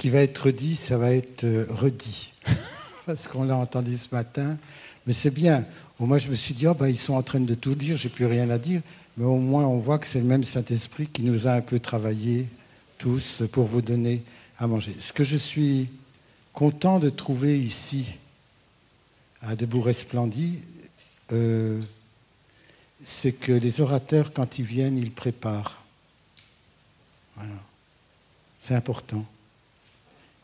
qui va être dit, ça va être redit. Parce qu'on l'a entendu ce matin. Mais c'est bien. Moi, je me suis dit, ils sont en train de tout dire, j'ai plus rien à dire. Mais au moins, on voit que c'est le même Saint-Esprit qui nous a un peu travaillé tous pour vous donner à manger. Ce que je suis content de trouver ici, à Debout Resplendit, c'est que les orateurs, quand ils viennent, ils préparent. Voilà. C'est important.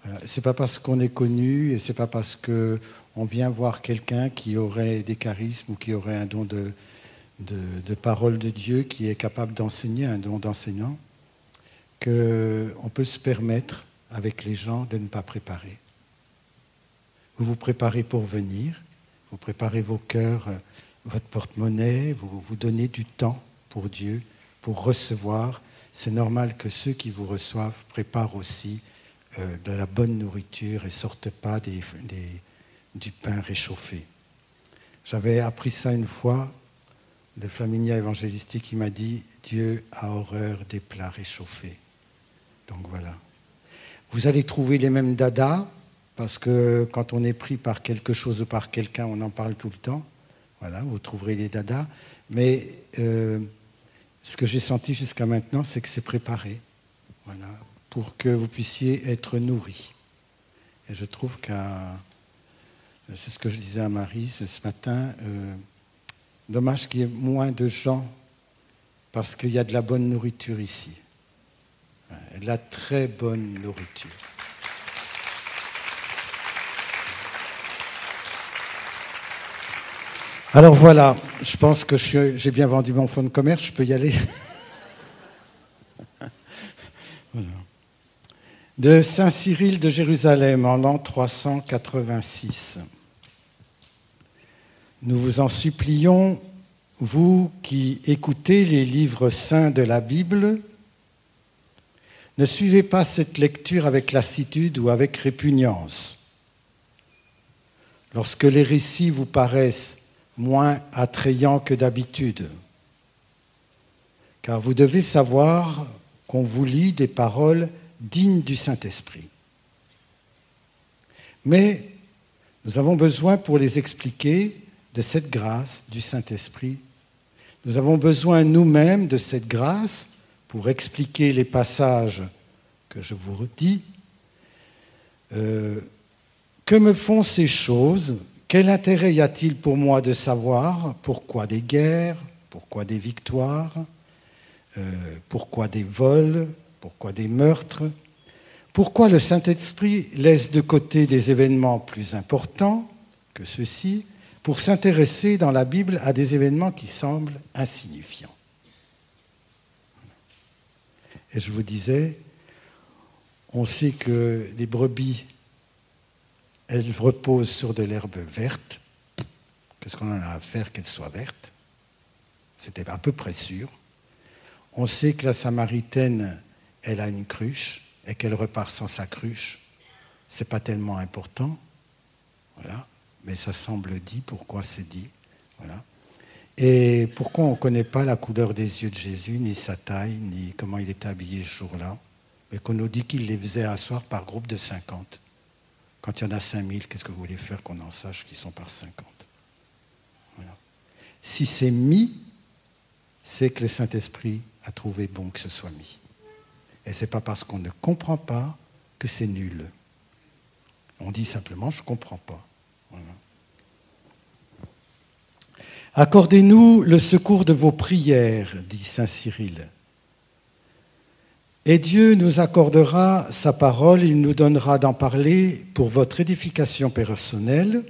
Voilà. C'est pas parce qu'on est connu et c'est pas parce qu'on vient voir quelqu'un qui aurait des charismes ou qui aurait un don de parole de Dieu, qui est capable d'enseigner, un don d'enseignant, qu'on peut se permettre, avec les gens, de ne pas préparer. Vous vous préparez pour venir, vous préparez vos cœurs, votre porte-monnaie, vous vous donnez du temps pour Dieu, pour recevoir. C'est normal que ceux qui vous reçoivent préparent aussi de la bonne nourriture et ne sortent pas du pain réchauffé. J'avais appris ça une fois de Flaminia Évangélistique qui m'a dit « Dieu a horreur des plats réchauffés ». Donc voilà. Vous allez trouver les mêmes dadas, parce que quand on est pris par quelque chose ou par quelqu'un, on en parle tout le temps. Voilà, vous trouverez les dadas. Mais ce que j'ai senti jusqu'à maintenant, c'est que c'est préparé. Voilà, pour que vous puissiez être nourris. Et je trouve c'est ce que je disais à Marie ce matin, dommage qu'il y ait moins de gens, parce qu'il y a de la bonne nourriture ici. De la très bonne nourriture. Alors voilà, je pense que j'ai bien vendu mon fonds de commerce, je peux y aller. Voilà. De Saint Cyril de Jérusalem en l'an 386. Nous vous en supplions, vous qui écoutez les livres saints de la Bible, ne suivez pas cette lecture avec lassitude ou avec répugnance. Lorsque les récits vous paraissent moins attrayants que d'habitude, car vous devez savoir qu'on vous lit des paroles dignes du Saint-Esprit. Mais nous avons besoin pour les expliquer de cette grâce du Saint-Esprit. Nous avons besoin nous-mêmes de cette grâce pour expliquer les passages que je vous redis. Que me font ces choses ? Quel intérêt y a-t-il pour moi de savoir pourquoi des guerres, pourquoi des victoires, pourquoi des vols, pourquoi des meurtres ? Pourquoi le Saint-Esprit laisse de côté des événements plus importants que ceux-ci pour s'intéresser dans la Bible à des événements qui semblent insignifiants ? Et je vous disais, on sait que les brebis, elles reposent sur de l'herbe verte. Qu'est-ce qu'on en a à faire qu'elle soit verte ? C'était à peu près sûr. On sait que la Samaritaine, elle a une cruche et qu'elle repart sans sa cruche. Ce n'est pas tellement important. Voilà. Mais ça semble dit. Pourquoi c'est dit ? Voilà. Et pourquoi on ne connaît pas la couleur des yeux de Jésus, ni sa taille, ni comment il était habillé ce jour-là, mais qu'on nous dit qu'il les faisait asseoir par groupe de 50. Quand il y en a 5000, qu'est-ce que vous voulez faire qu'on en sache qu'ils sont par 50 ? Voilà. Si c'est mis, c'est que le Saint-Esprit a trouvé bon que ce soit mis. Et ce n'est pas parce qu'on ne comprend pas que c'est nul. On dit simplement « je ne comprends pas ». Voilà. Accordez-nous le secours de vos prières, dit saint Cyril. Et Dieu nous accordera sa parole, il nous donnera d'en parler pour votre édification personnelle.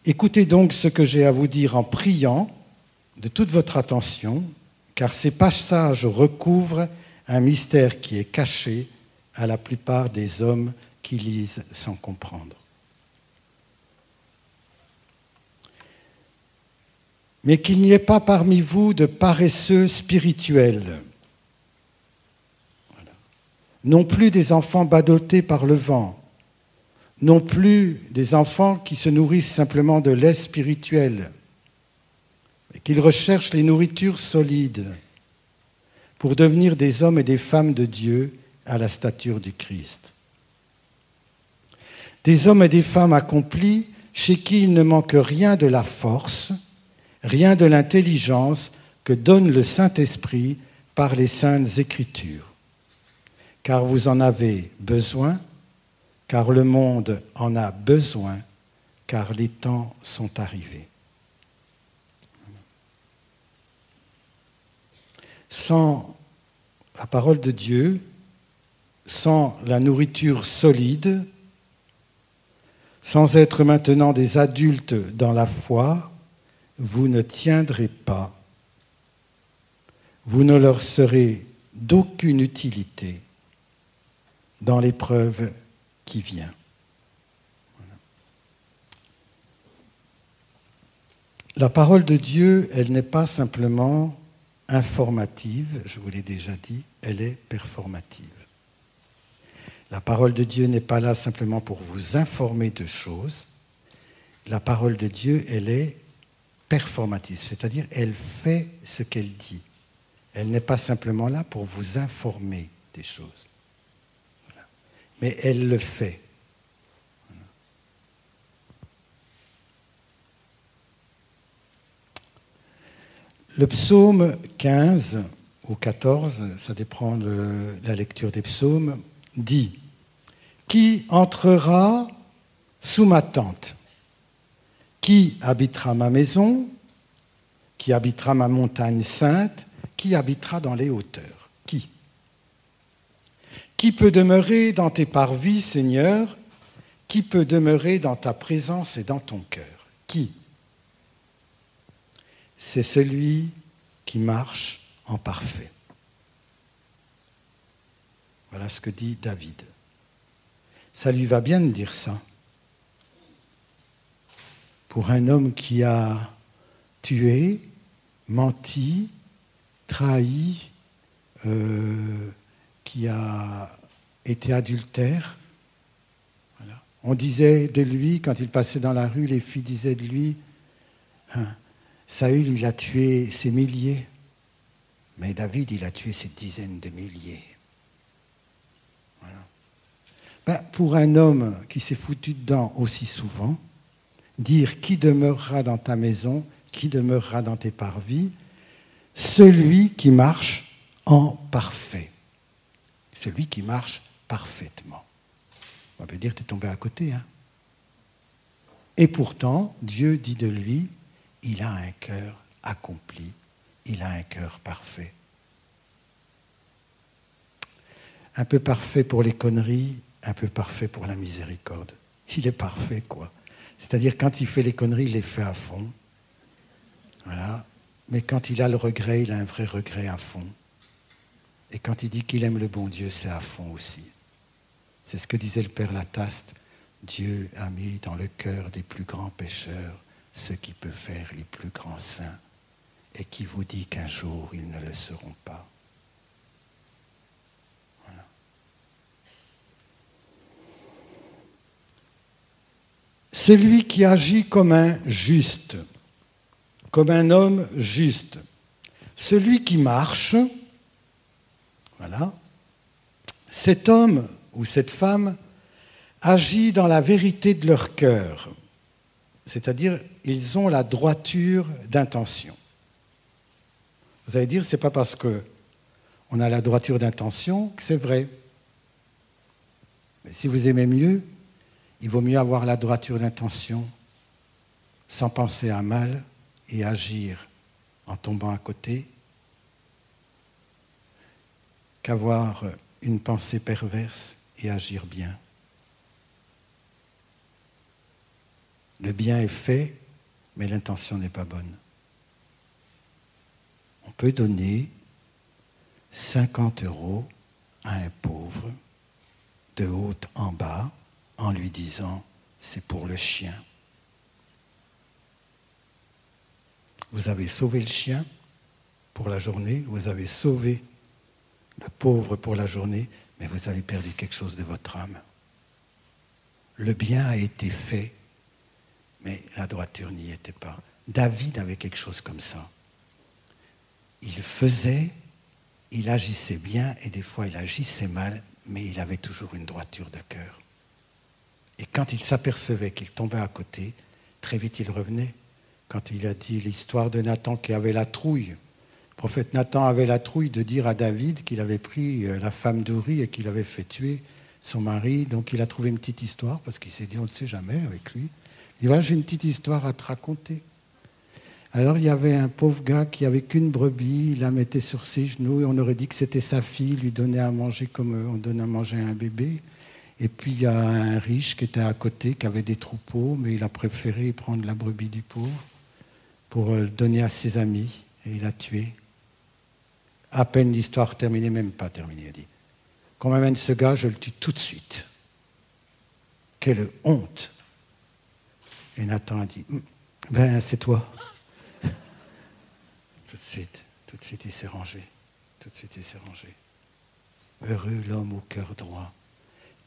Écoutez donc ce que j'ai à vous dire en priant de toute votre attention, car ces passages recouvrent un mystère qui est caché à la plupart des hommes qui lisent sans comprendre. Mais qu'il n'y ait pas parmi vous de paresseux spirituels, non plus des enfants badautés par le vent, non plus des enfants qui se nourrissent simplement de lait spirituel, mais qu'ils recherchent les nourritures solides pour devenir des hommes et des femmes de Dieu à la stature du Christ. Des hommes et des femmes accomplis, chez qui il ne manque rien de la force, rien de l'intelligence que donne le Saint-Esprit par les saintes Écritures. Car vous en avez besoin, car le monde en a besoin, car les temps sont arrivés. Sans la parole de Dieu, sans la nourriture solide, sans être maintenant des adultes dans la foi, vous ne tiendrez pas. Vous ne leur serez d'aucune utilité dans l'épreuve qui vient. Voilà. La parole de Dieu, elle n'est pas simplement informative, je vous l'ai déjà dit, elle est performative. La parole de Dieu n'est pas là simplement pour vous informer de choses. La parole de Dieu, elle est performative, c'est-à-dire elle fait ce qu'elle dit. Elle n'est pas simplement là pour vous informer des choses. Voilà. Mais elle le fait. Voilà. Le psaume 15 ou 14, ça dépend de la lecture des psaumes, dit « Qui entrera sous ma tente ? Qui habitera ma maison ? Qui habitera ma montagne sainte ? Qui habitera dans les hauteurs ? Qui ? Qui peut demeurer dans tes parvis, Seigneur ? Qui peut demeurer dans ta présence et dans ton cœur ? Qui ? C'est celui qui marche en parfait. » Voilà ce que dit David. Ça lui va bien de dire ça. Pour un homme qui a tué, menti, trahi, qui a été adultère. Voilà. On disait de lui, quand il passait dans la rue, les filles disaient de lui, Saül, il a tué ses milliers, mais David, il a tué ses dizaines de milliers. Voilà. Pour un homme qui s'est foutu dedans aussi souvent, dire qui demeurera dans ta maison, qui demeurera dans tes parvis, celui qui marche en parfait. Celui qui marche parfaitement. On peut dire que tu es tombé à côté. Hein. Et pourtant, Dieu dit de lui, il a un cœur accompli, il a un cœur parfait. Un peu parfait pour les conneries, un peu parfait pour la miséricorde. Il est parfait, quoi. C'est-à-dire, quand il fait les conneries, il les fait à fond. Voilà. Mais quand il a le regret, il a un vrai regret à fond. Et quand il dit qu'il aime le bon Dieu, c'est à fond aussi. C'est ce que disait le Père Lataste. Dieu a mis dans le cœur des plus grands pécheurs ce qui peut faire les plus grands saints et qui vous dit qu'un jour, ils ne le seront pas. Voilà. Celui qui agit comme un juste, comme un homme juste, celui qui marche, voilà, cet homme ou cette femme agit dans la vérité de leur cœur, c'est-à-dire ils ont la droiture d'intention. Vous allez dire, c'est pas parce qu'on a la droiture d'intention que c'est vrai. Mais si vous aimez mieux, il vaut mieux avoir la droiture d'intention sans penser à mal et agir en tombant à côté qu'avoir une pensée perverse et agir bien. Le bien est fait, mais l'intention n'est pas bonne. On peut donner 50 € à un pauvre, de haut en bas, en lui disant « c'est pour le chien ». Vous avez sauvé le chien pour la journée, vous avez sauvé le pauvre pour la journée, mais vous avez perdu quelque chose de votre âme. Le bien a été fait, mais la droiture n'y était pas. David avait quelque chose comme ça. Il faisait, il agissait bien, et des fois il agissait mal, mais il avait toujours une droiture de cœur. Et quand il s'apercevait qu'il tombait à côté, très vite il revenait. Quand il a dit l'histoire de Nathan qui avait la trouille, le prophète Nathan avait la trouille de dire à David qu'il avait pris la femme d'Uri et qu'il avait fait tuer son mari. Donc il a trouvé une petite histoire parce qu'il s'est dit on ne sait jamais avec lui. Il dit voilà, j'ai une petite histoire à te raconter. Alors il y avait un pauvre gars qui avait qu'une brebis, il la mettait sur ses genoux et on aurait dit que c'était sa fille, il lui donnait à manger comme on donne à manger à un bébé. Et puis il y a un riche qui était à côté, qui avait des troupeaux, mais il a préféré prendre la brebis du pauvre pour le donner à ses amis et il l'a tué. À peine l'histoire terminée, même pas terminée, il a dit. Quand m'amène ce gars, je le tue tout de suite. Quelle honte! Et Nathan a dit, ben c'est toi. Tout de suite il s'est rangé. Tout de suite il s'est rangé. Heureux l'homme au cœur droit,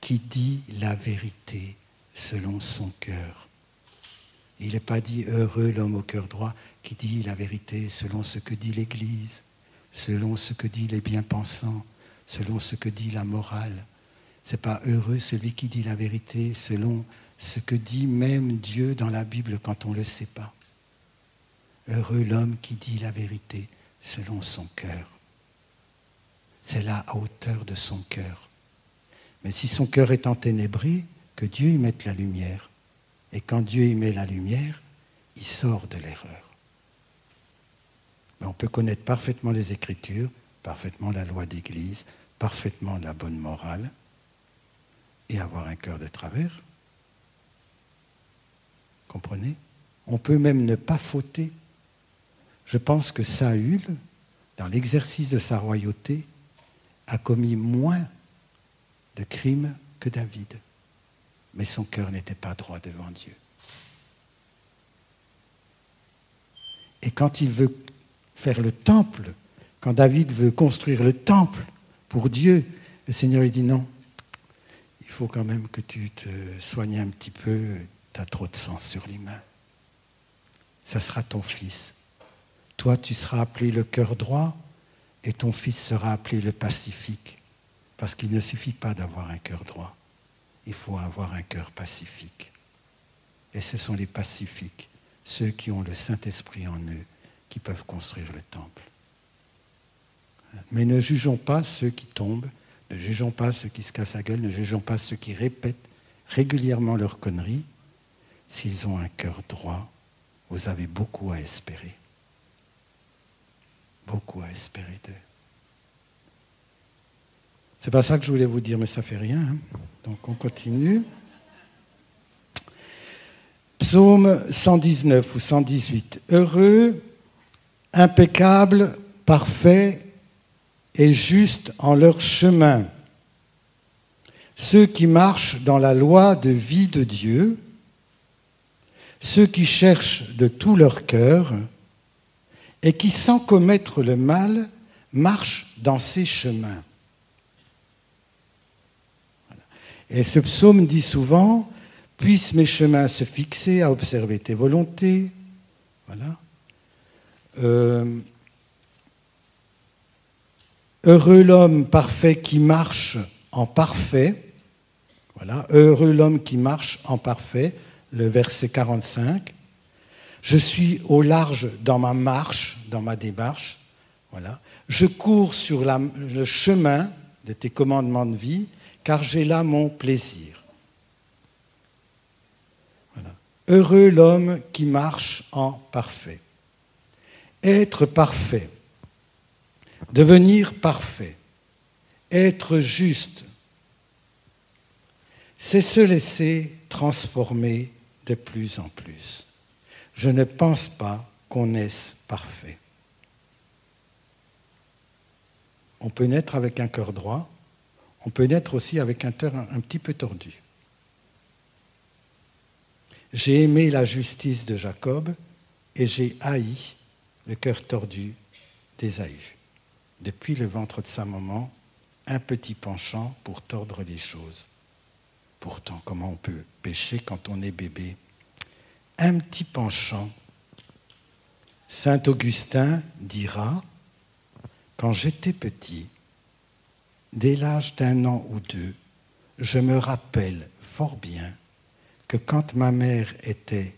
qui dit la vérité selon son cœur. Il n'est pas dit heureux l'homme au cœur droit, qui dit la vérité selon ce que dit l'Église, selon ce que dit les bien-pensants, selon ce que dit la morale. Ce n'est pas heureux celui qui dit la vérité selon ce que dit même Dieu dans la Bible quand on ne le sait pas. Heureux l'homme qui dit la vérité selon son cœur. C'est là à hauteur de son cœur. Mais si son cœur est enténébré, que Dieu y mette la lumière. Et quand Dieu y met la lumière, il sort de l'erreur. Mais on peut connaître parfaitement les Écritures, parfaitement la loi d'Église, parfaitement la bonne morale, et avoir un cœur de travers. Comprenez? On peut même ne pas fauter. Je pense que Saül, dans l'exercice de sa royauté, a commis moins de crimes que David. Mais son cœur n'était pas droit devant Dieu. Et quand il veut faire le temple, quand David veut construire le temple pour Dieu, le Seigneur lui dit non, il faut quand même que tu te soignes un petit peu, tu as trop de sang sur les mains. Ça sera ton fils. Toi, tu seras appelé le cœur droit et ton fils sera appelé le pacifique. Parce qu'il ne suffit pas d'avoir un cœur droit. Il faut avoir un cœur pacifique. Et ce sont les pacifiques, ceux qui ont le Saint-Esprit en eux, qui peuvent construire le temple. Mais ne jugeons pas ceux qui tombent, ne jugeons pas ceux qui se cassent la gueule, ne jugeons pas ceux qui répètent régulièrement leurs conneries. S'ils ont un cœur droit, vous avez beaucoup à espérer. Beaucoup à espérer d'eux. C'est pas ça que je voulais vous dire, mais ça fait rien. Hein. Donc on continue. Psaume 119 ou 118. Heureux, impeccable, parfait et juste en leur chemin. Ceux qui marchent dans la loi de vie de Dieu, ceux qui cherchent de tout leur cœur et qui, sans commettre le mal, marchent dans ses chemins. Voilà. Et ce psaume dit souvent « Puissent mes chemins se fixer à observer tes volontés. » Voilà. Heureux l'homme parfait qui marche en parfait. Voilà. Heureux l'homme qui marche en parfait, le verset 45. Je suis au large dans ma marche, dans ma démarche. Voilà. Je cours sur le chemin de tes commandements de vie, car j'ai là mon plaisir. Voilà. Heureux l'homme qui marche en parfait. Être parfait, devenir parfait, être juste, c'est se laisser transformer de plus en plus. Je ne pense pas qu'on naisse parfait. On peut naître avec un cœur droit, on peut naître aussi avec un cœur un petit peu tordu. J'ai aimé la justice de Jacob et j'ai haï le cœur tordu d'Ésaü. Depuis le ventre de sa maman, un petit penchant pour tordre les choses. Pourtant, comment on peut pécher quand on est bébé? Un petit penchant. Saint Augustin dira, quand j'étais petit, dès l'âge d'1 an ou 2, je me rappelle fort bien que quand ma mère était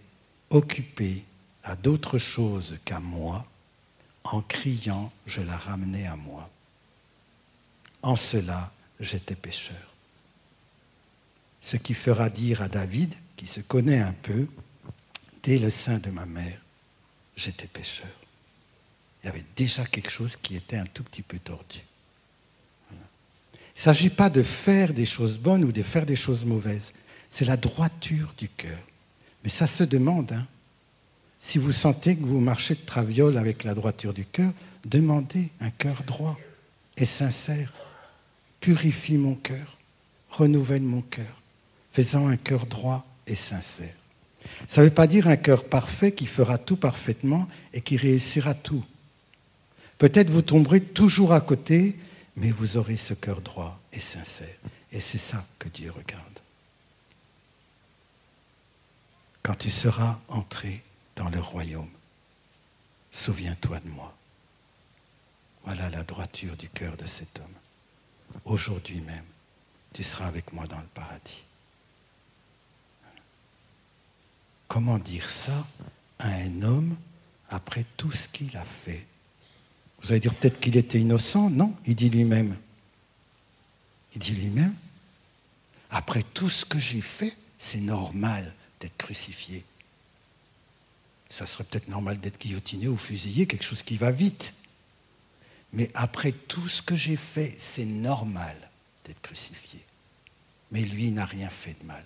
occupée à d'autres choses qu'à moi, en criant, je la ramenais à moi. En cela, j'étais pécheur. Ce qui fera dire à David, qui se connaît un peu, dès le sein de ma mère, j'étais pécheur. Il y avait déjà quelque chose qui était un tout petit peu tordu. Voilà. Il ne s'agit pas de faire des choses bonnes ou de faire des choses mauvaises. C'est la droiture du cœur. Mais ça se demande. Hein. Si vous sentez que vous marchez de traviole avec la droiture du cœur, demandez un cœur droit et sincère. Purifie mon cœur, renouvelle mon cœur, fais-en un cœur droit et sincère. Ça ne veut pas dire un cœur parfait qui fera tout parfaitement et qui réussira tout. Peut-être vous tomberez toujours à côté, mais vous aurez ce cœur droit et sincère. Et c'est ça que Dieu regarde. Quand tu seras entré dans le royaume, souviens-toi de moi. Voilà la droiture du cœur de cet homme. Aujourd'hui même, tu seras avec moi dans le paradis. Comment dire ça à un homme après tout ce qu'il a fait? Vous allez dire peut-être qu'il était innocent. Non, il dit lui-même. Il dit lui-même, après tout ce que j'ai fait, c'est normal d'être crucifié. Ça serait peut-être normal d'être guillotiné ou fusillé, quelque chose qui va vite. Mais après tout ce que j'ai fait, c'est normal d'être crucifié. Mais lui n'a rien fait de mal.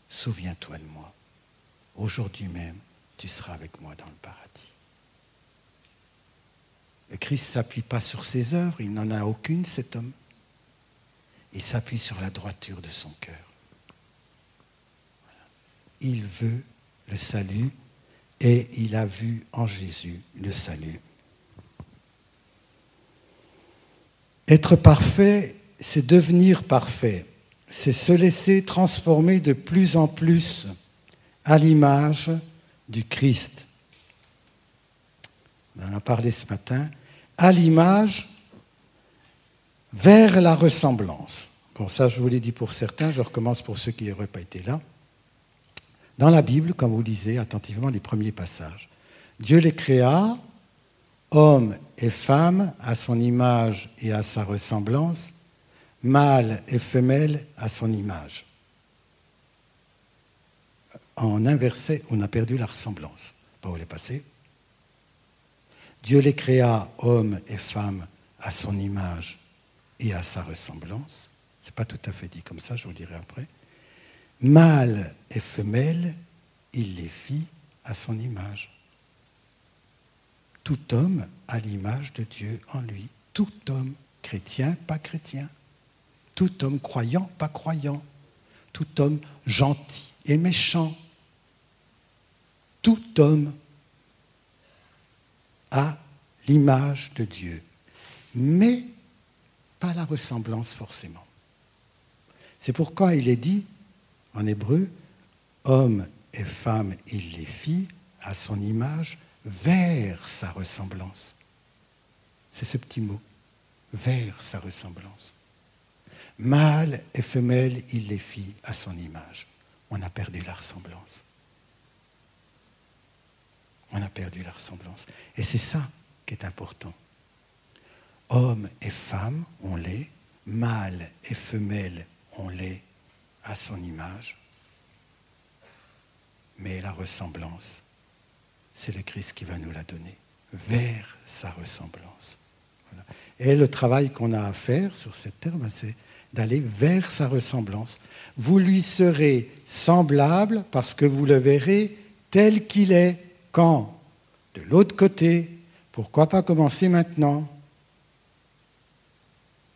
Souviens-toi de moi. Aujourd'hui même, tu seras avec moi dans le paradis. Le Christ ne s'appuie pas sur ses œuvres, il n'en a aucune, cet homme. Il s'appuie sur la droiture de son cœur. Voilà. Il veut le salut et il a vu en Jésus le salut. Être parfait, c'est devenir parfait. C'est se laisser transformer de plus en plus à l'image du Christ. On en a parlé ce matin. À l'image, vers la ressemblance. Bon, ça, je vous l'ai dit pour certains, je recommence pour ceux qui n'auraient pas été là. Dans la Bible, quand vous lisez attentivement les premiers passages, Dieu les créa, hommes et femmes, à son image et à sa ressemblance, mâle et femelle à son image. En un verset, on a perdu la ressemblance. Pas où elle est passée. Dieu les créa, hommes et femmes, à son image et à sa ressemblance. Ce n'est pas tout à fait dit comme ça, je vous le dirai après. Mâle et femelle, il les fit à son image. Tout homme a l'image de Dieu en lui. Tout homme, chrétien, pas chrétien. Tout homme croyant, pas croyant. Tout homme gentil et méchant. Tout homme a l'image de Dieu, mais pas la ressemblance forcément. C'est pourquoi il est dit, en hébreu, hommes et femmes, il les fit à son image, vers sa ressemblance. C'est ce petit mot, vers sa ressemblance. Mâle et femelle, il les fit à son image. On a perdu la ressemblance. On a perdu la ressemblance. Et c'est ça qui est important. Hommes et femmes, on l'est. Mâle et femelle, on l'est à son image. Mais la ressemblance, c'est le Christ qui va nous la donner, vers sa ressemblance. Voilà. Et le travail qu'on a à faire sur cette terre, c'est d'aller vers sa ressemblance. Vous lui serez semblable parce que vous le verrez tel qu'il est. Quand? De l'autre côté. Pourquoi pas commencer maintenant?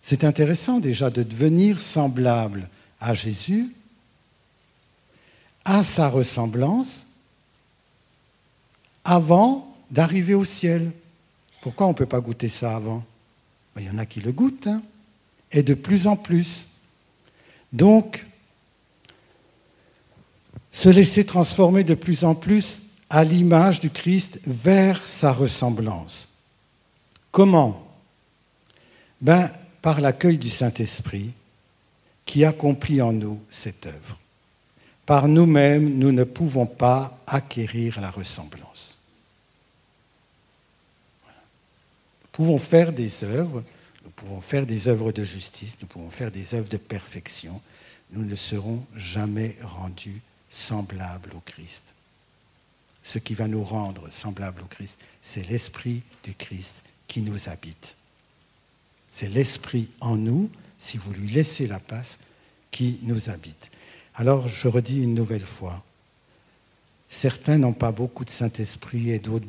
C'est intéressant déjà de devenir semblable à Jésus, à sa ressemblance, avant d'arriver au ciel. Pourquoi on ne peut pas goûter ça avant? Il y en a qui le goûtent, hein, et de plus en plus. Donc, se laisser transformer de plus en plus à l'image du Christ vers sa ressemblance. Comment? Par l'accueil du Saint-Esprit qui accomplit en nous cette œuvre. Par nous-mêmes, nous ne pouvons pas acquérir la ressemblance. Voilà. Nous pouvons faire des œuvres, nous pouvons faire des œuvres de justice, nous pouvons faire des œuvres de perfection. Nous ne serons jamais rendus semblables au Christ. Ce qui va nous rendre semblables au Christ, c'est l'Esprit du Christ qui nous habite. C'est l'Esprit en nous, si vous lui laissez la place, qui nous habite. Alors, je redis une nouvelle fois, certains n'ont pas beaucoup de Saint-Esprit et d'autres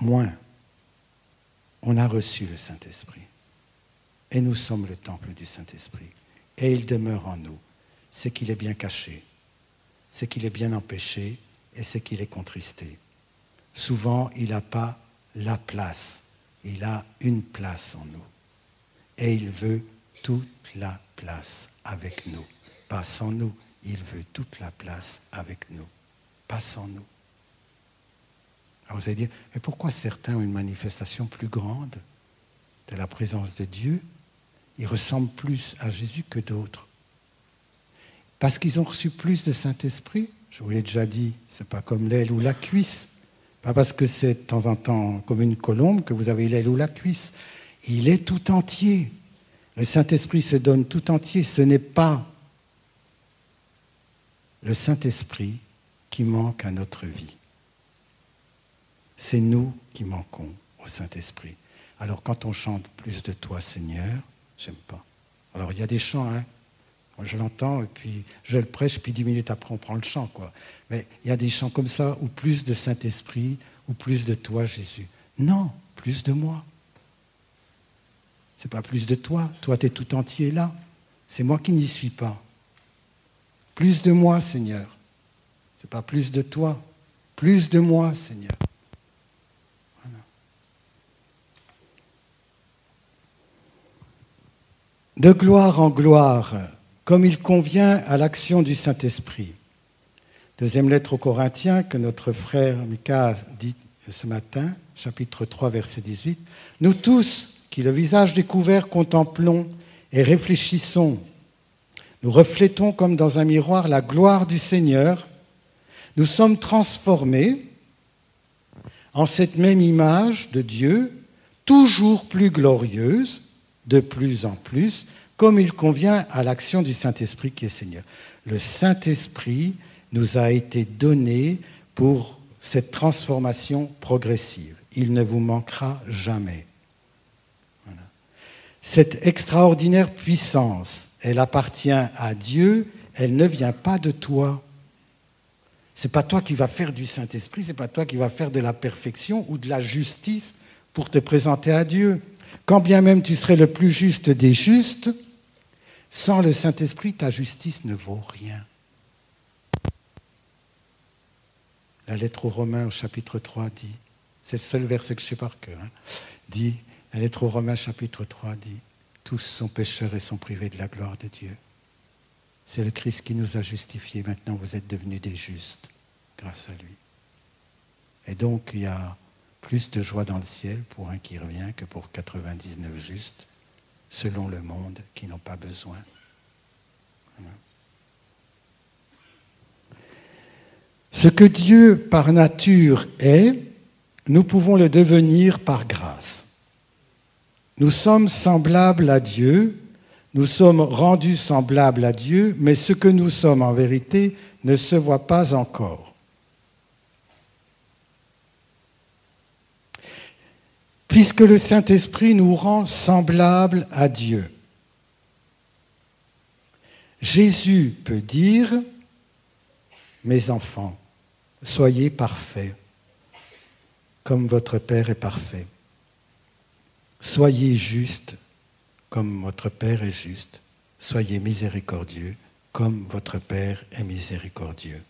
moins. On a reçu le Saint-Esprit. Et nous sommes le temple du Saint-Esprit. Et il demeure en nous. C'est qu'il est bien caché, c'est qu'il est bien empêché et c'est qu'il est contristé. Souvent, il n'a pas la place. Il a une place en nous. Et il veut toute la place avec nous. Pas sans nous. Il veut toute la place avec nous. Pas sans nous. Alors vous allez dire, mais pourquoi certains ont une manifestation plus grande de la présence de Dieu? Ils ressemblent plus à Jésus que d'autres. Parce qu'ils ont reçu plus de Saint-Esprit. Je vous l'ai déjà dit, ce n'est pas comme l'aile ou la cuisse. Pas parce que c'est de temps en temps comme une colombe que vous avez l'aile ou la cuisse. Il est tout entier. Le Saint-Esprit se donne tout entier. Ce n'est pas le Saint-Esprit qui manque à notre vie. C'est nous qui manquons au Saint-Esprit. Alors quand on chante « Plus de toi, Seigneur », j'aime pas. Alors il y a des chants, hein. Moi, je l'entends, et puis je le prêche, puis 10 minutes après, on prend le chant, quoi. Mais il y a des chants comme ça, ou plus de Saint-Esprit, ou plus de toi, Jésus. Non, plus de moi. C'est pas plus de toi. Toi, tu es tout entier là. C'est moi qui n'y suis pas. Plus de moi, Seigneur. C'est pas plus de toi. Plus de moi, Seigneur. Voilà. De gloire en gloire, comme il convient à l'action du Saint-Esprit. Deuxième lettre aux Corinthiens que notre frère Mika a dit ce matin, chapitre 3, verset 18. Nous tous, qui le visage découvert contemplons et réfléchissons, nous reflétons comme dans un miroir la gloire du Seigneur, nous sommes transformés en cette même image de Dieu, toujours plus glorieuse, de plus en plus, comme il convient à l'action du Saint-Esprit qui est Seigneur. Le Saint-Esprit nous a été donné pour cette transformation progressive. Il ne vous manquera jamais. Voilà. Cette extraordinaire puissance, elle appartient à Dieu, elle ne vient pas de toi. Ce n'est pas toi qui vas faire du Saint-Esprit, ce n'est pas toi qui vas faire de la perfection ou de la justice pour te présenter à Dieu. Quand bien même tu serais le plus juste des justes, sans le Saint-Esprit, ta justice ne vaut rien. La lettre aux Romains au chapitre 3 dit, c'est le seul verset que je sais par cœur, dit, la lettre aux Romains chapitre 3 dit, tous sont pécheurs et sont privés de la gloire de Dieu. C'est le Christ qui nous a justifiés. Maintenant, vous êtes devenus des justes grâce à lui. Et donc, il y a plus de joie dans le ciel pour un qui revient que pour 99 justes, selon le monde, qui n'ont pas besoin. Voilà. Ce que Dieu, par nature, est, nous pouvons le devenir par grâce. Nous sommes semblables à Dieu, nous sommes rendus semblables à Dieu, mais ce que nous sommes en vérité ne se voit pas encore. Puisque le Saint-Esprit nous rend semblables à Dieu. Jésus peut dire, mes enfants, soyez parfaits, comme votre Père est parfait. Soyez justes, comme votre Père est juste. Soyez miséricordieux, comme votre Père est miséricordieux.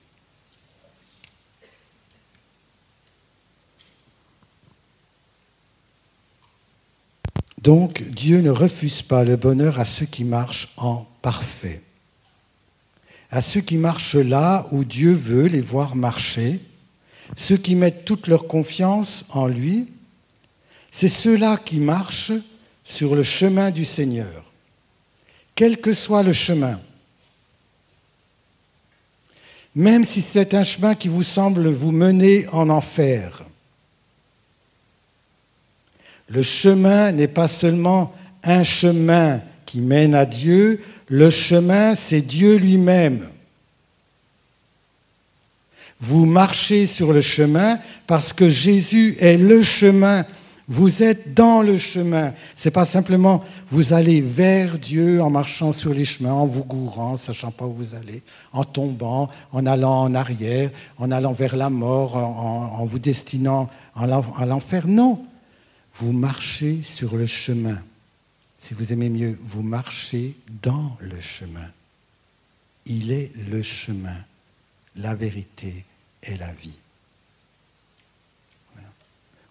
Donc, Dieu ne refuse pas le bonheur à ceux qui marchent en parfait. À ceux qui marchent là où Dieu veut les voir marcher, ceux qui mettent toute leur confiance en lui, c'est ceux-là qui marchent sur le chemin du Seigneur, quel que soit le chemin. même si c'est un chemin qui vous semble vous mener en enfer. Le chemin n'est pas seulement un chemin qui mène à Dieu, le chemin, c'est Dieu lui-même. Vous marchez sur le chemin parce que Jésus est le chemin. Vous êtes dans le chemin. Ce n'est pas simplement vous allez vers Dieu en marchant sur les chemins, en vous gourant, ne sachant pas où vous allez, en tombant, en allant en arrière, en allant vers la mort, en vous destinant à l'enfer. Non, vous marchez sur le chemin. Si vous aimez mieux, vous marchez dans le chemin. Il est le chemin, la vérité et la vie. Voilà.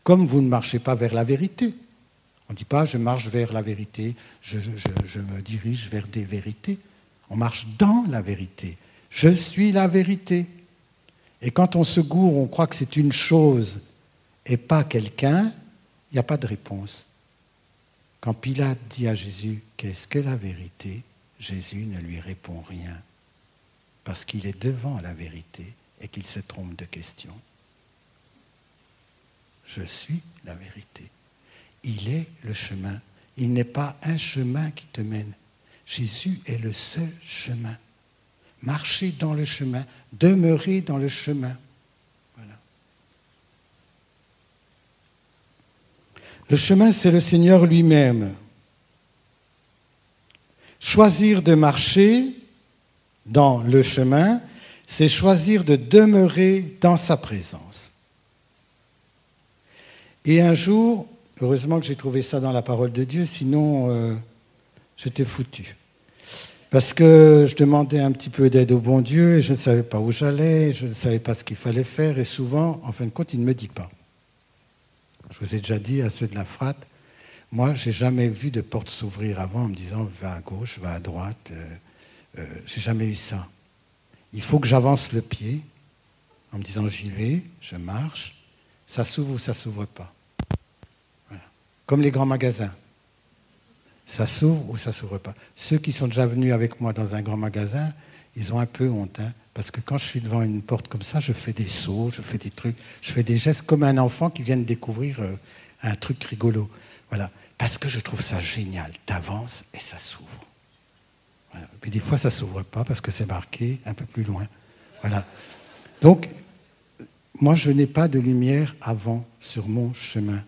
Comme vous ne marchez pas vers la vérité. On ne dit pas je marche vers la vérité, je me dirige vers des vérités. On marche dans la vérité. Je suis la vérité. Et quand on se gourre, on croit que c'est une chose et pas quelqu'un, il n'y a pas de réponse. Quand Pilate dit à Jésus « Qu'est-ce que la vérité ?», Jésus ne lui répond rien, parce qu'il est devant la vérité et qu'il se trompe de question. Je suis la vérité. Il est le chemin. Il n'est pas un chemin qui te mène. Jésus est le seul chemin. Marchez dans le chemin, demeurez dans le chemin. Voilà. Le chemin, c'est le Seigneur lui-même. Choisir de marcher dans le chemin, c'est choisir de demeurer dans sa présence. Et un jour, heureusement que j'ai trouvé ça dans la parole de Dieu, sinon j'étais foutu. Parce que je demandais un petit peu d'aide au bon Dieu, et je ne savais pas où j'allais, je ne savais pas ce qu'il fallait faire, et souvent, en fin de compte, il ne me dit pas. Je vous ai déjà dit à ceux de la FRAT, moi, je n'ai jamais vu de porte s'ouvrir avant en me disant « va à gauche, va à droite ». J'ai jamais eu ça. Il faut que j'avance le pied en me disant « j'y vais, je marche ». Ça s'ouvre ou ça ne s'ouvre pas. Voilà. Comme les grands magasins. Ça s'ouvre ou ça ne s'ouvre pas. Ceux qui sont déjà venus avec moi dans un grand magasin, ils ont un peu honte. Parce que quand je suis devant une porte comme ça, je fais des sauts, je fais des trucs, je fais des gestes comme un enfant qui vient de découvrir un truc rigolo. Voilà. Parce que je trouve ça génial. T'avances et ça s'ouvre. Voilà. Mais des fois, ça ne s'ouvre pas parce que c'est marqué un peu plus loin. Voilà. Donc, moi, je n'ai pas de lumière avant sur mon chemin.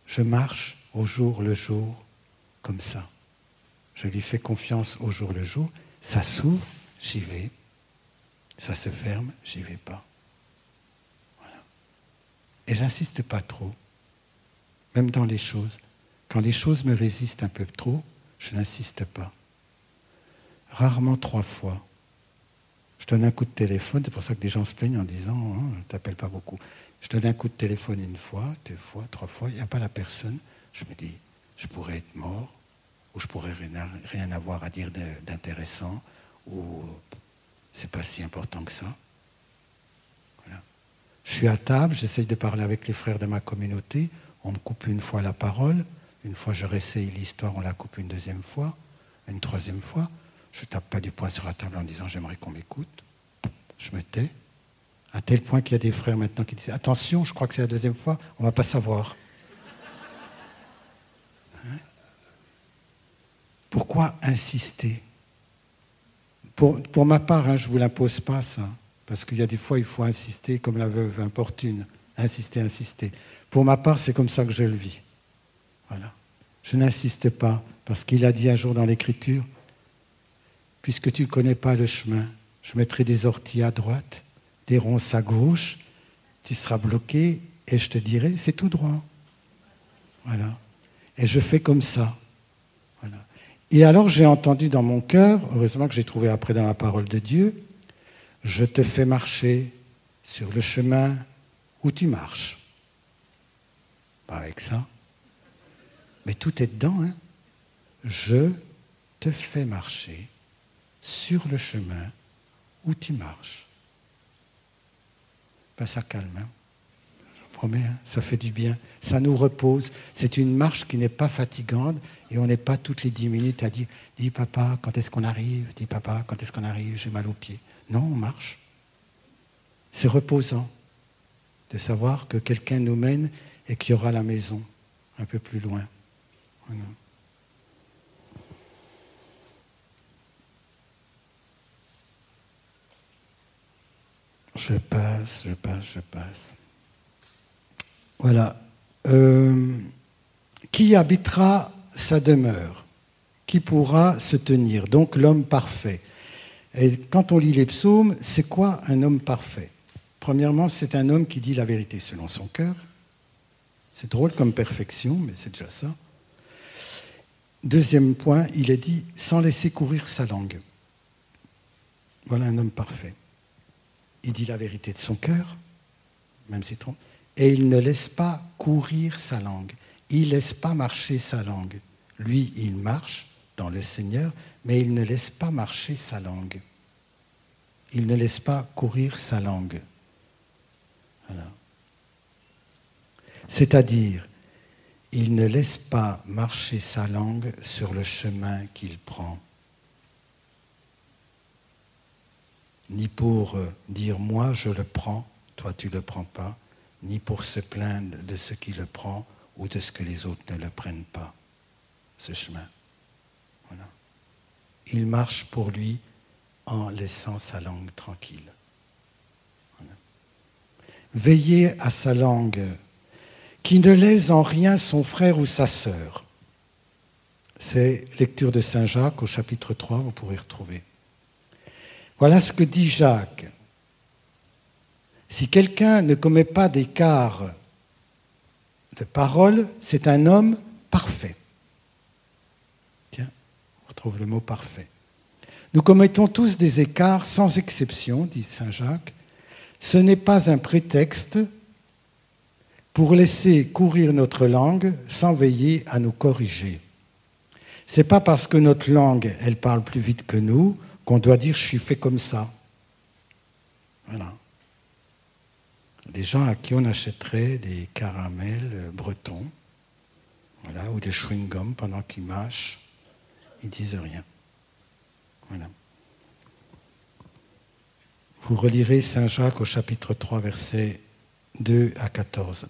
Je marche au jour le jour, comme ça. Je lui fais confiance au jour le jour. Ça s'ouvre, j'y vais. Ça se ferme, j'y vais pas. Voilà. Et j'insiste pas trop, même dans les choses. Quand les choses me résistent un peu trop, je n'insiste pas. Rarement 3 fois. Je donne un coup de téléphone, c'est pour ça que des gens se plaignent en disant oh, « je ne t'appelle pas beaucoup ». Je donne un coup de téléphone 1 fois, 2 fois, 3 fois, il n'y a pas la personne. Je me dis, je pourrais être mort, ou je pourrais rien avoir à dire d'intéressant, ou c'est pas si important que ça. Voilà. Je suis à table, j'essaye de parler avec les frères de ma communauté, on me coupe 1 fois la parole, 1 fois je réessaye l'histoire, on la coupe 1 2e fois, 1 3e fois. Je ne tape pas du poing sur la table en disant j'aimerais qu'on m'écoute. Je me tais. À tel point qu'il y a des frères maintenant qui disent attention, je crois que c'est la 2e fois, on ne va pas savoir. Hein? Pourquoi insister? Pour ma part, hein, je ne vous l'impose pas ça. Parce qu'il y a des fois, il faut insister comme la veuve importune. Insister, insister. Pour ma part, c'est comme ça que je le vis. Voilà. Je n'insiste pas parce qu'il a dit un jour dans l'Écriture puisque tu ne connais pas le chemin, je mettrai des orties à droite, des ronces à gauche, tu seras bloqué et je te dirai, c'est tout droit. Voilà. Et je fais comme ça. Voilà. Et alors j'ai entendu dans mon cœur, heureusement que j'ai trouvé après dans la parole de Dieu, je te fais marcher sur le chemin où tu marches. Pas avec ça. Mais tout est dedans. Hein. Je te fais marcher sur le chemin où tu marches. Ben, ça calme, hein. Je vous promets, hein, ça fait du bien, ça nous repose. C'est une marche qui n'est pas fatigante et on n'est pas toutes les 10 minutes à dire « Dis papa, quand est-ce qu'on arrive ? Dis papa, quand est-ce qu'on arrive ? J'ai mal aux pieds. » Non, on marche. C'est reposant de savoir que quelqu'un nous mène et qu'il y aura la maison un peu plus loin. Voilà. Je passe. Voilà. Qui habitera sa demeure? Qui pourra se tenir? Donc l'homme parfait. Et quand on lit les psaumes, c'est quoi un homme parfait? Premièrement, c'est un homme qui dit la vérité selon son cœur. C'est drôle comme perfection, mais c'est déjà ça. Deuxième point, il est dit sans laisser courir sa langue. Voilà un homme parfait. Il dit la vérité de son cœur, même s'il trompe, et il ne laisse pas courir sa langue. Il ne laisse pas marcher sa langue. Lui, il marche dans le Seigneur, mais il ne laisse pas marcher sa langue. Il ne laisse pas courir sa langue. Voilà. C'est-à-dire, il ne laisse pas marcher sa langue sur le chemin qu'il prend. Ni pour dire « moi je le prends, toi tu ne le prends pas », ni pour se plaindre de ce qui le prend ou de ce que les autres ne le prennent pas, ce chemin. Voilà. Il marche pour lui en laissant sa langue tranquille. Voilà. Veillez à sa langue, qui ne lèse en rien son frère ou sa sœur. C'est lecture de Saint Jacques au chapitre 3, vous pourrez retrouver. Voilà ce que dit Jacques. Si quelqu'un ne commet pas d'écart de parole, c'est un homme parfait. Tiens, on retrouve le mot parfait. Nous commettons tous des écarts sans exception, dit Saint Jacques. Ce n'est pas un prétexte pour laisser courir notre langue sans veiller à nous corriger. Ce n'est pas parce que notre langue, elle parle plus vite que nous, qu'on doit dire « je suis fait comme ça ». Voilà. Des gens à qui on achèterait des caramels bretons, voilà, ou des chewing-gums pendant qu'ils mâchent, ils ne disent rien. Voilà. Vous relirez Saint Jacques au chapitre 3, versets 2 à 14.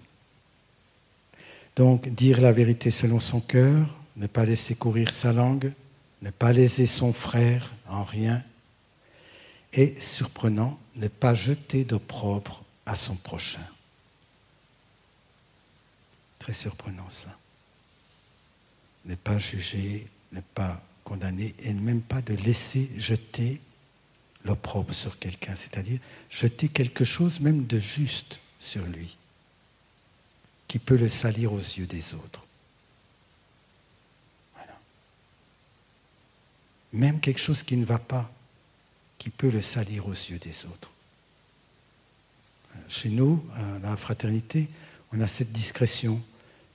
Donc, dire la vérité selon son cœur, ne pas laisser courir sa langue, ne pas léser son frère en rien, et, surprenant, ne pas jeter d'opprobre à son prochain. Très surprenant ça. Ne pas juger, ne pas condamner, et même pas de laisser jeter l'opprobre sur quelqu'un, c'est-à-dire jeter quelque chose même de juste sur lui, qui peut le salir aux yeux des autres. Voilà. Même quelque chose qui ne va pas, qui peut le salir aux yeux des autres. Chez nous, dans la fraternité, on a cette discrétion.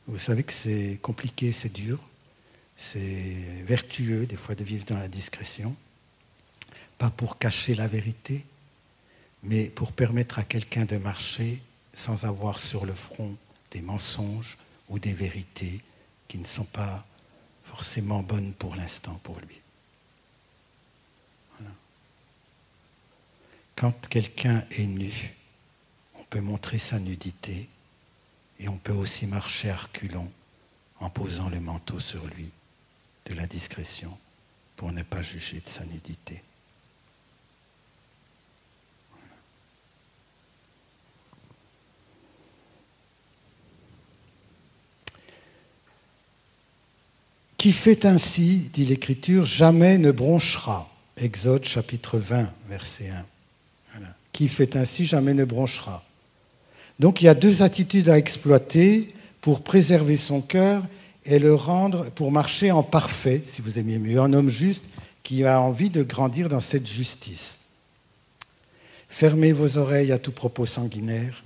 Vous savez que c'est compliqué, c'est dur, c'est vertueux des fois de vivre dans la discrétion. Pas pour cacher la vérité, mais pour permettre à quelqu'un de marcher sans avoir sur le front des mensonges ou des vérités qui ne sont pas forcément bonnes pour l'instant pour lui. Voilà. Quand quelqu'un est nu, on peut montrer sa nudité et on peut aussi marcher à reculons en posant le manteau sur lui de la discrétion pour ne pas juger de sa nudité. Qui fait ainsi, dit l'Écriture, jamais ne bronchera. Exode chapitre 20, verset 1. Voilà. Qui fait ainsi, jamais ne bronchera. Donc il y a deux attitudes à exploiter pour préserver son cœur et le rendre, pour marcher en parfait, si vous aimez mieux, un homme juste qui a envie de grandir dans cette justice. Fermez vos oreilles à tout propos sanguinaire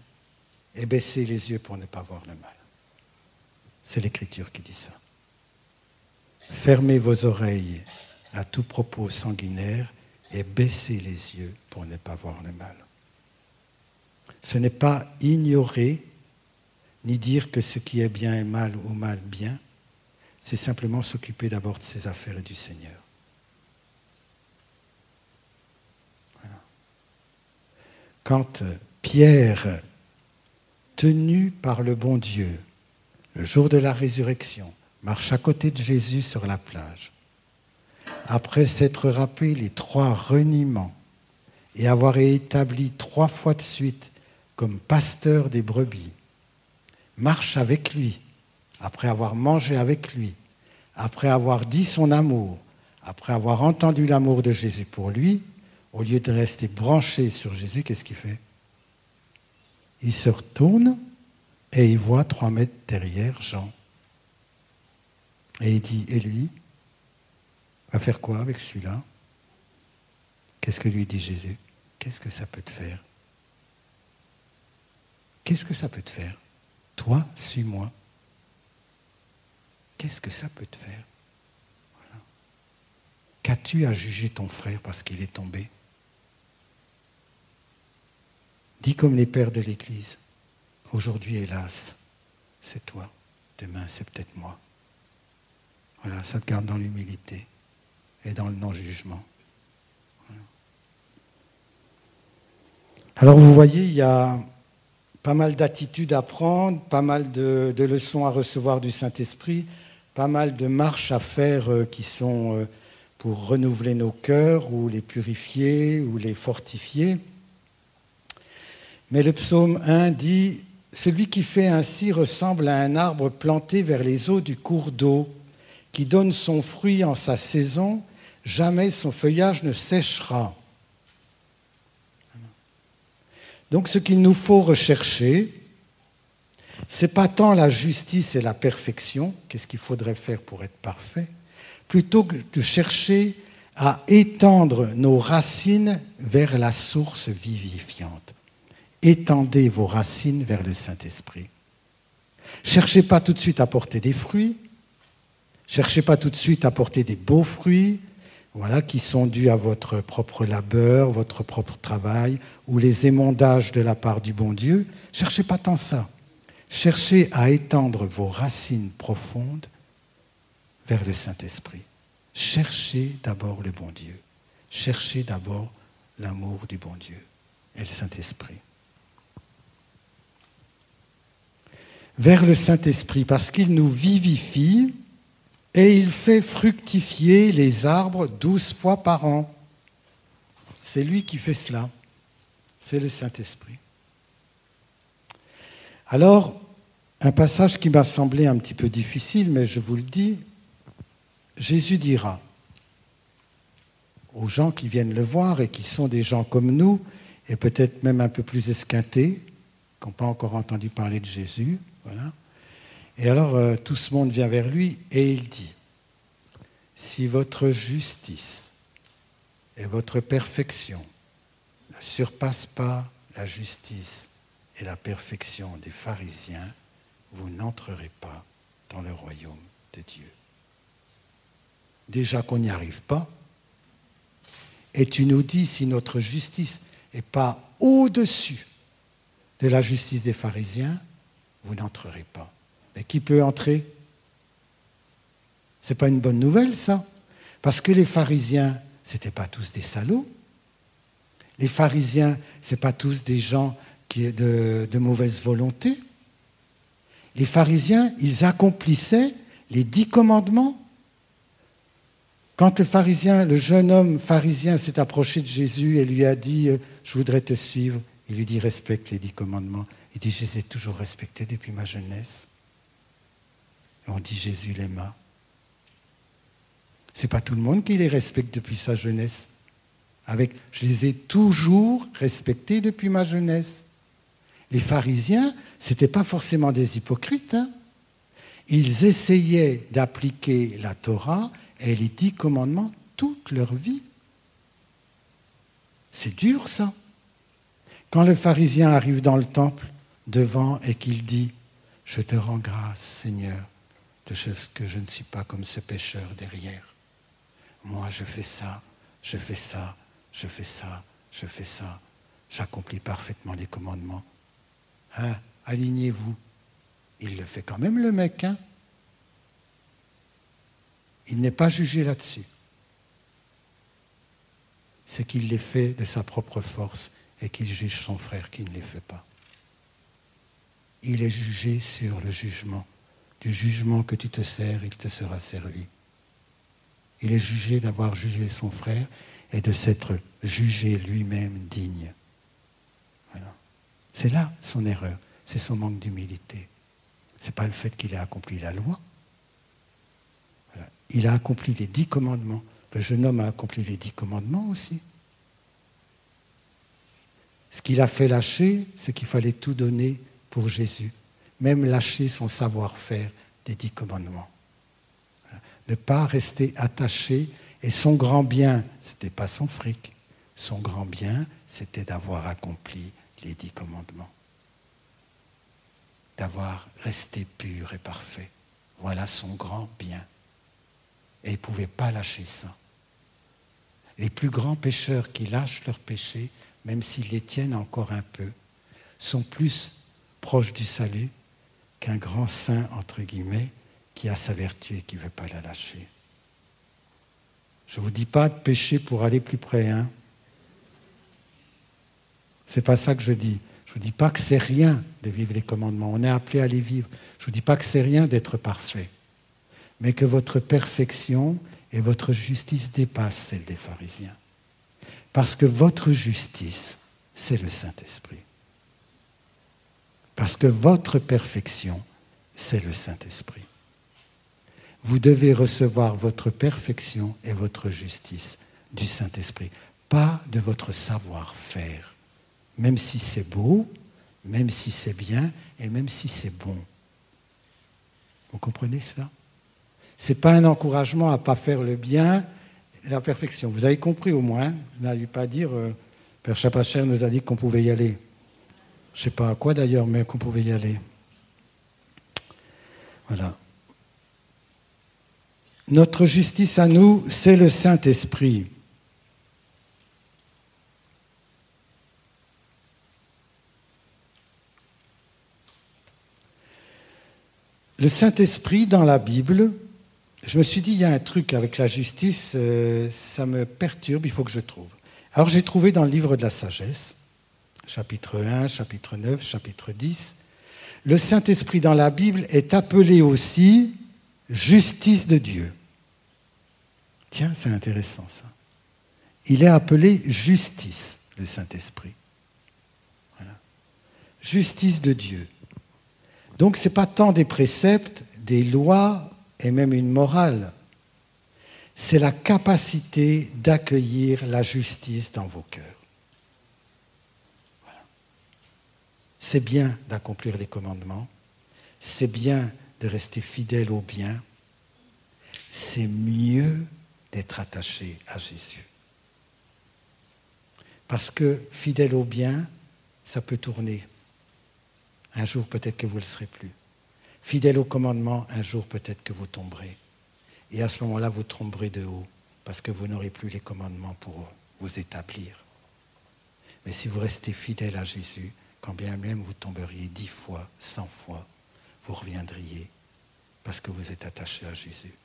et baissez les yeux pour ne pas voir le mal. C'est l'Écriture qui dit ça. Fermez vos oreilles à tout propos sanguinaire et baissez les yeux pour ne pas voir le mal. Ce n'est pas ignorer ni dire que ce qui est bien est mal ou mal bien, c'est simplement s'occuper d'abord de ses affaires et du Seigneur. Voilà. quand Pierre, tenu par le bon Dieu, le jour de la résurrection, marche à côté de Jésus sur la plage, après s'être rappelé les 3 reniements et avoir été établi 3 fois de suite comme pasteur des brebis, marche avec lui, après avoir mangé avec lui, après avoir dit son amour, après avoir entendu l'amour de Jésus pour lui, au lieu de rester branché sur Jésus, qu'est-ce qu'il fait? Il se retourne et il voit 3 mètres derrière Jean. Et il dit, et lui, va faire quoi avec celui-là? Qu'est-ce que lui dit Jésus? Qu'est-ce que ça peut te faire? Qu'est-ce que ça peut te faire? Toi, suis-moi. Qu'est-ce que ça peut te faire? Voilà. Qu'as-tu à juger ton frère parce qu'il est tombé? Dis comme les pères de l'Église. Aujourd'hui, hélas, c'est toi. Demain, c'est peut-être moi. Voilà, ça te garde dans l'humilité et dans le non-jugement. Voilà. Alors vous voyez, il y a pas mal d'attitudes à prendre, pas mal de leçons à recevoir du Saint-Esprit, pas mal de marches à faire qui sont pour renouveler nos cœurs ou les purifier ou les fortifier. Mais le psaume 1 dit « Celui qui fait ainsi ressemble à un arbre planté vers les eaux du cours d'eau, qui donne son fruit en sa saison, jamais son feuillage ne séchera. » Donc ce qu'il nous faut rechercher, ce n'est pas tant la justice et la perfection, qu'est-ce qu'il faudrait faire pour être parfait, plutôt que de chercher à étendre nos racines vers la source vivifiante. Étendez vos racines vers le Saint-Esprit. Cherchez pas tout de suite à porter des fruits, cherchez pas tout de suite à porter des beaux fruits, voilà, qui sont dus à votre propre labeur, votre propre travail, ou les émondages de la part du bon Dieu. Cherchez pas tant ça. Cherchez à étendre vos racines profondes vers le Saint-Esprit. Cherchez d'abord le bon Dieu. Cherchez d'abord l'amour du bon Dieu et le Saint-Esprit. Vers le Saint-Esprit, parce qu'il nous vivifie et il fait fructifier les arbres 12 fois par an. C'est lui qui fait cela. C'est le Saint-Esprit. Alors, un passage qui m'a semblé un petit peu difficile, mais je vous le dis, Jésus dira aux gens qui viennent le voir et qui sont des gens comme nous, et peut-être même un peu plus esquintés, qui n'ont pas encore entendu parler de Jésus, voilà. Et alors, tout ce monde vient vers lui et il dit, si votre justice et votre perfection ne surpassent pas la justice et la perfection des pharisiens, vous n'entrerez pas dans le royaume de Dieu. Déjà qu'on n'y arrive pas, et tu nous dis si notre justice n'est pas au-dessus de la justice des pharisiens, vous n'entrerez pas. Mais qui peut entrer? Ce n'est pas une bonne nouvelle, ça. Parce que les pharisiens, ce n'étaient pas tous des salauds. Les pharisiens, ce n'est pas tous des gens de mauvaise volonté. Les pharisiens, ils accomplissaient les 10 commandements. Quand le jeune homme pharisien s'est approché de Jésus et lui a dit « Je voudrais te suivre », il lui dit « Respecte les 10 commandements ». Il dit « Je les ai toujours respectés depuis ma jeunesse ». Et on dit « Jésus l'aima ». Ce n'est pas tout le monde qui les respecte depuis sa jeunesse. Je les ai toujours respectés depuis ma jeunesse. Les pharisiens, ce n'étaient pas forcément des hypocrites. Hein. Ils essayaient d'appliquer la Torah et les 10 commandements toute leur vie. C'est dur, ça. Quand le pharisien arrive dans le temple, devant, et qu'il dit « Je te rends grâce, Seigneur, de ce que je ne suis pas comme ce pécheur derrière. Moi, je fais ça, je fais ça, je fais ça, je fais ça. J'accomplis parfaitement les commandements. Hein, alignez-vous. » Il le fait quand même, le mec. Hein. Il n'est pas jugé là-dessus. C'est qu'il les fait de sa propre force et qu'il juge son frère qui ne les fait pas. Il est jugé sur le jugement. Du jugement que tu te sers, il te sera servi. Il est jugé d'avoir jugé son frère et de s'être jugé lui-même digne. Voilà. C'est là son erreur, c'est son manque d'humilité. Ce n'est pas le fait qu'il ait accompli la loi. Voilà. Il a accompli les 10 commandements. Le jeune homme a accompli les 10 commandements aussi. Ce qu'il a fait lâcher, c'est qu'il fallait tout donner pour Jésus. Même lâcher son savoir-faire des 10 commandements. Voilà. Ne pas rester attaché. Et son grand bien, ce n'était pas son fric. Son grand bien, c'était d'avoir accompli les 10 commandements. D'avoir resté pur et parfait. Voilà son grand bien. Et il ne pouvait pas lâcher ça. Les plus grands pécheurs qui lâchent leurs péchés, même s'ils les tiennent encore un peu, sont plus proches du salut qu'un grand saint, entre guillemets, qui a sa vertu et qui ne veut pas la lâcher. Je ne vous dis pas de pécher pour aller plus près, hein. Ce n'est pas ça que je dis. Je ne vous dis pas que c'est rien de vivre les commandements. On est appelé à les vivre. Je ne vous dis pas que c'est rien d'être parfait. Mais que votre perfection et votre justice dépassent celle des pharisiens. Parce que votre justice, c'est le Saint-Esprit. Parce que votre perfection, c'est le Saint-Esprit. Vous devez recevoir votre perfection et votre justice du Saint-Esprit, pas de votre savoir-faire, même si c'est beau, même si c'est bien et même si c'est bon. Vous comprenez cela? Ce n'est pas un encouragement à ne pas faire le bien et la perfection. Vous avez compris au moins, je n'allais pas dire, Père Chapacher nous a dit qu'on pouvait y aller. Je ne sais pas à quoi d'ailleurs, mais qu'on pouvait y aller. Voilà. Notre justice à nous, c'est le Saint-Esprit. Le Saint-Esprit, dans la Bible, je me suis dit, il y a un truc avec la justice, ça me perturbe, il faut que je trouve. Alors j'ai trouvé dans le livre de la sagesse, chapitre 1, chapitre 9, chapitre 10, le Saint-Esprit dans la Bible est appelé aussi justice de Dieu. Tiens, c'est intéressant ça. Il est appelé justice, le Saint-Esprit. Voilà. Justice de Dieu. Donc ce n'est pas tant des préceptes, des lois et même une morale. C'est la capacité d'accueillir la justice dans vos cœurs. Voilà. C'est bien d'accomplir les commandements, c'est bien de rester fidèle au bien, c'est mieux d'être attaché à Jésus. Parce que fidèle au bien, ça peut tourner. Un jour, peut-être que vous ne le serez plus. Fidèle au commandement, un jour, peut-être que vous tomberez. Et à ce moment-là, vous tomberez de haut, parce que vous n'aurez plus les commandements pour vous établir. Mais si vous restez fidèle à Jésus, quand bien même vous tomberiez 10 fois, 100 fois, vous reviendriez, parce que vous êtes attaché à Jésus.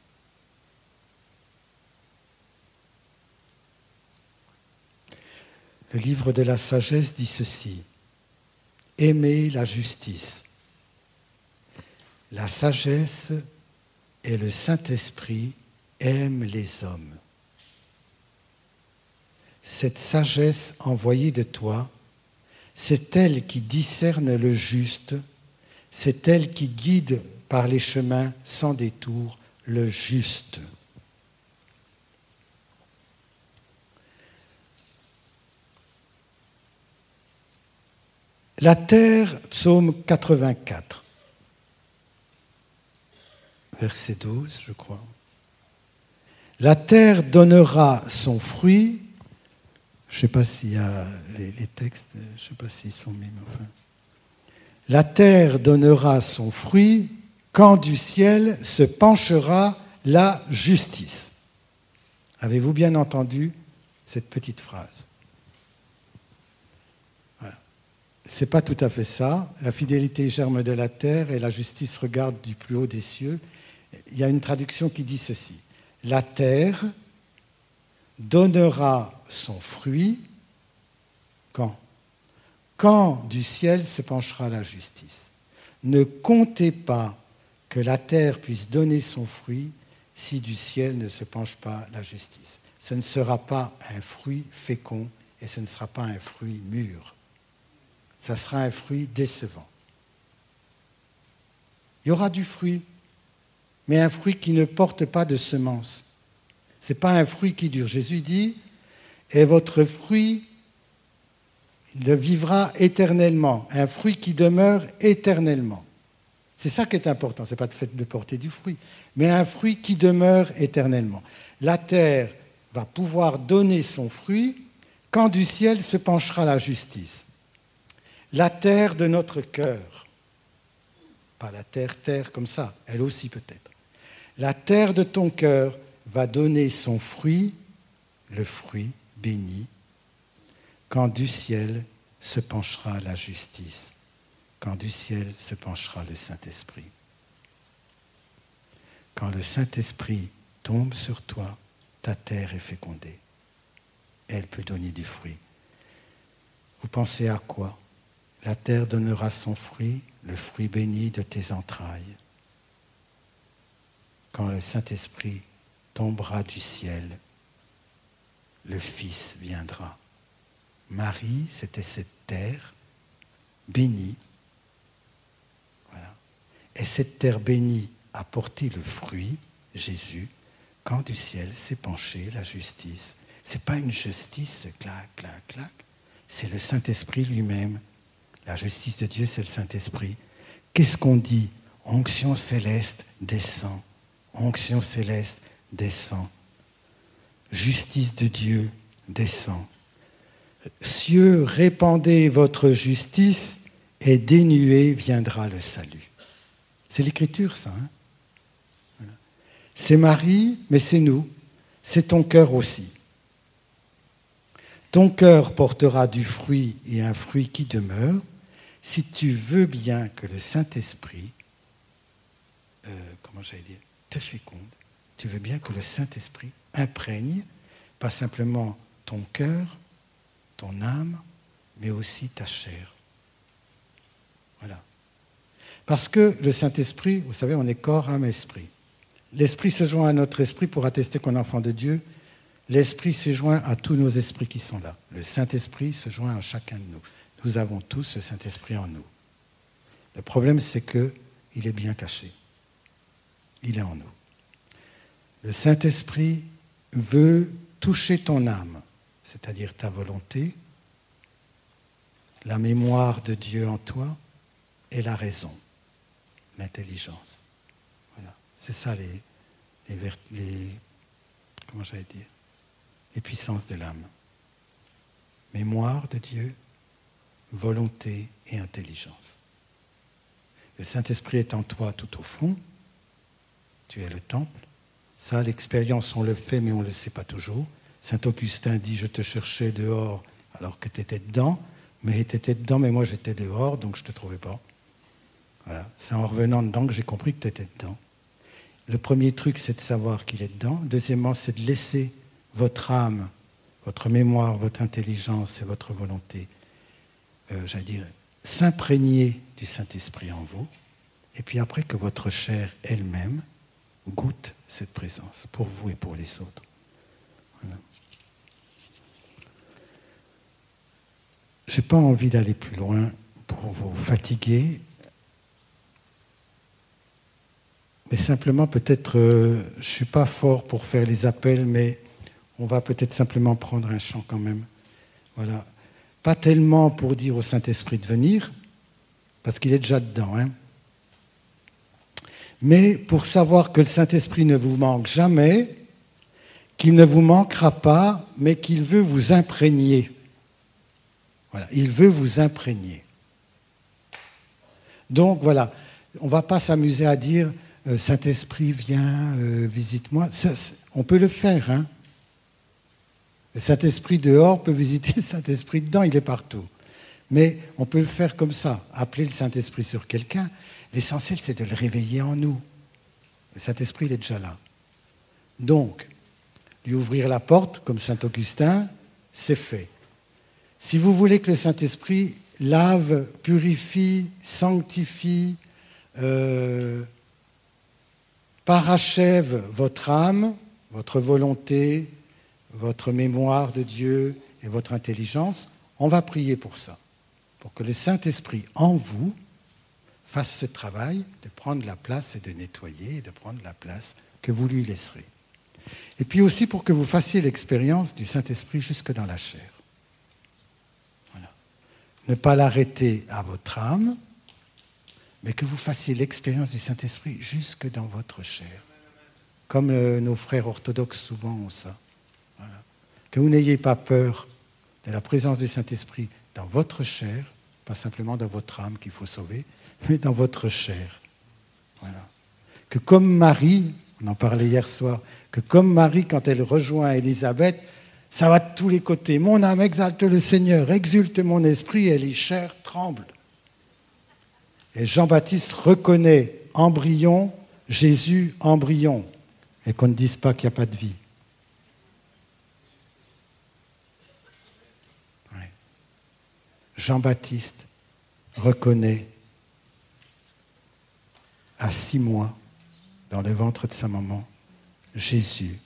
Le livre de la sagesse dit ceci: aimez la justice. La sagesse et le Saint-Esprit aiment les hommes. Cette sagesse envoyée de toi, c'est elle qui discerne le juste, c'est elle qui guide par les chemins sans détour le juste. La terre, psaume 84, verset 12, je crois. La terre donnera son fruit. Je ne sais pas s'il y a les textes, je ne sais pas s'ils sont mis, mais enfin. La terre donnera son fruit quand du ciel se penchera la justice. Avez-vous bien entendu cette petite phrase? Ce n'est pas tout à fait ça. La fidélité germe de la terre et la justice regarde du plus haut des cieux. Il y a une traduction qui dit ceci: la terre donnera son fruit quand? quand du ciel se penchera la justice. Ne comptez pas que la terre puisse donner son fruit si du ciel ne se penche pas la justice. Ce ne sera pas un fruit fécond et ce ne sera pas un fruit mûr. Ça sera un fruit décevant. Il y aura du fruit, mais un fruit qui ne porte pas de semence. Ce n'est pas un fruit qui dure. Jésus dit, et votre fruit, il vivra éternellement, un fruit qui demeure éternellement. C'est ça qui est important, ce n'est pas le fait de porter du fruit, mais un fruit qui demeure éternellement. La terre va pouvoir donner son fruit quand du ciel se penchera la justice. La terre de notre cœur, pas la terre comme ça, elle aussi peut-être. La terre de ton cœur va donner son fruit, le fruit béni, quand du ciel se penchera la justice, quand du ciel se penchera le Saint-Esprit. Quand le Saint-Esprit tombe sur toi, ta terre est fécondée. Elle peut donner du fruit. Vous pensez à quoi? La terre donnera son fruit, le fruit béni de tes entrailles. Quand le Saint-Esprit tombera du ciel, le Fils viendra. Marie, c'était cette terre bénie. Voilà. Et cette terre bénie a porté le fruit, Jésus, quand du ciel s'est penchée la justice. Ce n'est pas une justice, clac, clac, clac. C'est le Saint-Esprit lui-même. La justice de Dieu, c'est le Saint-Esprit. Qu'est-ce qu'on dit? Onction céleste descend. Onction céleste descend. Justice de Dieu descend. Cieux, répandez votre justice et dénué viendra le salut. C'est l'Écriture, ça. Hein? Voilà. C'est Marie, mais c'est nous. C'est ton cœur aussi. Ton cœur portera du fruit et un fruit qui demeure si tu veux bien que le Saint-Esprit, te féconde. Tu veux bien que le Saint-Esprit imprègne, pas simplement ton cœur, ton âme, mais aussi ta chair. Voilà. Parce que le Saint-Esprit, vous savez, on est corps, âme, esprit. L'esprit se joint à notre esprit pour attester qu'on est enfant de Dieu. L'esprit se joint à tous nos esprits qui sont là. Le Saint-Esprit se joint à chacun de nous. Nous avons tous ce Saint-Esprit en nous. Le problème, c'est qu'il est bien caché. Il est en nous. Le Saint-Esprit veut toucher ton âme, c'est-à-dire ta volonté, la mémoire de Dieu en toi et la raison, l'intelligence. Voilà. C'est ça les puissances de l'âme. Mémoire de Dieu, volonté et intelligence. Le Saint-Esprit est en toi tout au fond. Tu es le temple. Ça, l'expérience, on le fait, mais on ne le sait pas toujours. Saint Augustin dit, je te cherchais dehors alors que tu étais dedans, mais tu étais dedans, mais moi j'étais dehors, donc je ne te trouvais pas. Voilà. C'est en revenant dedans que j'ai compris que tu étais dedans. Le premier truc, c'est de savoir qu'il est dedans. Deuxièmement, c'est de laisser votre âme, votre mémoire, votre intelligence et votre volonté, s'imprégner du Saint-Esprit en vous. Et puis après que votre chair elle-même goûte cette présence pour vous et pour les autres. Voilà. Je n'ai pas envie d'aller plus loin pour vous fatiguer, mais simplement peut-être, je ne suis pas fort pour faire les appels, mais on va peut-être simplement prendre un chant quand même. Voilà. Pas tellement pour dire au Saint-Esprit de venir, parce qu'il est déjà dedans, hein. Mais pour savoir que le Saint-Esprit ne vous manque jamais, qu'il ne vous manquera pas, mais qu'il veut vous imprégner. Voilà, il veut vous imprégner. Donc voilà, on ne va pas s'amuser à dire Saint-Esprit, viens, visite-moi. Ça, on peut le faire, hein. Le Saint-Esprit dehors peut visiter le Saint-Esprit dedans, il est partout. Mais on peut le faire comme ça, appeler le Saint-Esprit sur quelqu'un. L'essentiel, c'est de le réveiller en nous. Le Saint-Esprit, il est déjà là. Donc, lui ouvrir la porte, comme Saint Augustin, c'est fait. Si vous voulez que le Saint-Esprit lave, purifie, sanctifie, parachève votre âme, votre volonté, votre mémoire de Dieu et votre intelligence, on va prier pour ça, pour que le Saint-Esprit en vous fasse ce travail de prendre la place et de nettoyer et de prendre la place que vous lui laisserez. Et puis aussi pour que vous fassiez l'expérience du Saint-Esprit jusque dans la chair. Voilà. Ne pas l'arrêter à votre âme, mais que vous fassiez l'expérience du Saint-Esprit jusque dans votre chair. Comme nos frères orthodoxes souvent ont ça. Voilà. Que vous n'ayez pas peur de la présence du Saint-Esprit dans votre chair, pas simplement dans votre âme qu'il faut sauver, mais dans votre chair. Voilà. Que comme Marie, on en parlait hier soir, que comme Marie, quand elle rejoint Élisabeth, ça va de tous les côtés. Mon âme exalte le Seigneur, exulte mon esprit, et les chairs tremblent. Et Jean-Baptiste reconnaît embryon, Jésus embryon, et qu'on ne dise pas qu'il n'y a pas de vie. Oui. Jean-Baptiste reconnaît à 6 mois, dans le ventre de sa maman, Jésus,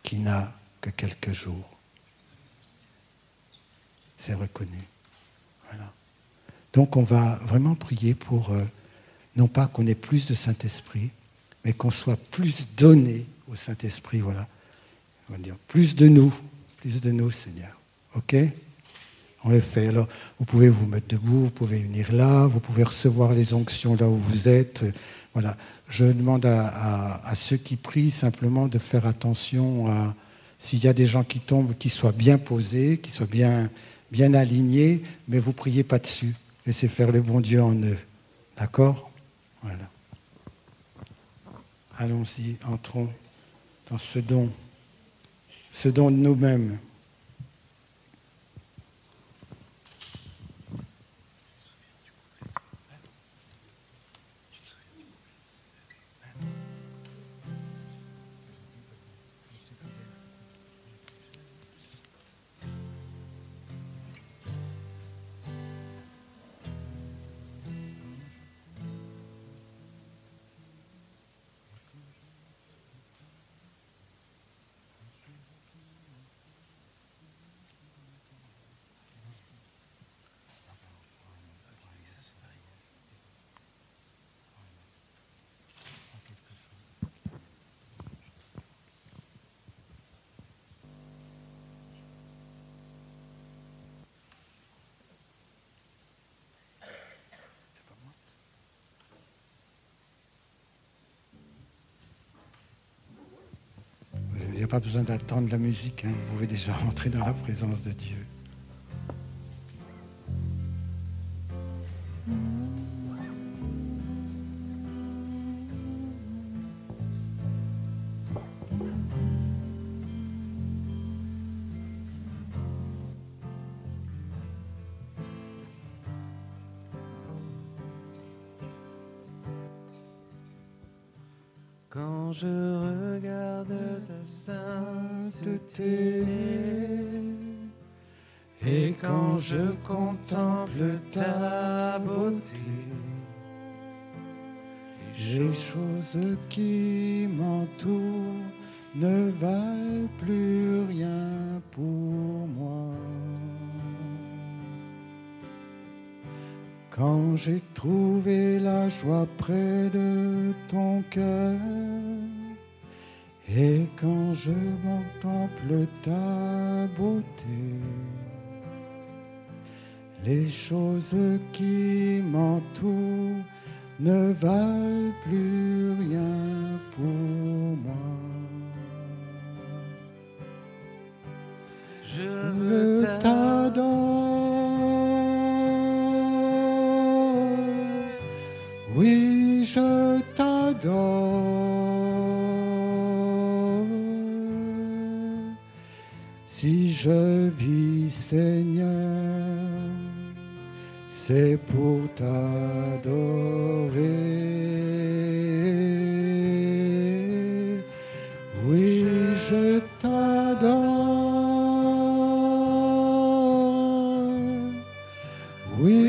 qui n'a que quelques jours. C'est reconnu. Voilà. Donc on va vraiment prier pour, non pas qu'on ait plus de Saint-Esprit, mais qu'on soit plus donné au Saint-Esprit, voilà. On va dire plus de nous, Seigneur. Ok ? On le fait. Alors, vous pouvez vous mettre debout, vous pouvez venir là, vous pouvez recevoir les onctions là où vous êtes. Voilà. Je demande à ceux qui prient simplement de faire attention à, s'il y a des gens qui tombent, qu'ils soient bien posés, qu'ils soient bien alignés, mais vous ne priez pas dessus. Laissez faire le bon Dieu en eux. D'accord ? Voilà. Allons-y, entrons dans ce don de nous-mêmes. Il n'y a pas besoin d'attendre la musique, hein. Vous pouvez déjà rentrer dans la présence de Dieu. Quand je regarde ta sainteté et quand je contemple ta beauté, Les choses qui m'entourent ne valent plus rien pour moi. Quand j'ai trouvé la joie près de ton cœur, et quand je contemple ta beauté, les choses qui m'entourent ne valent plus rien pour moi. je t'adore. Oui, je t'adore. Si je vis, Seigneur, c'est pour t'adorer. Oui, je t'adore. Oui,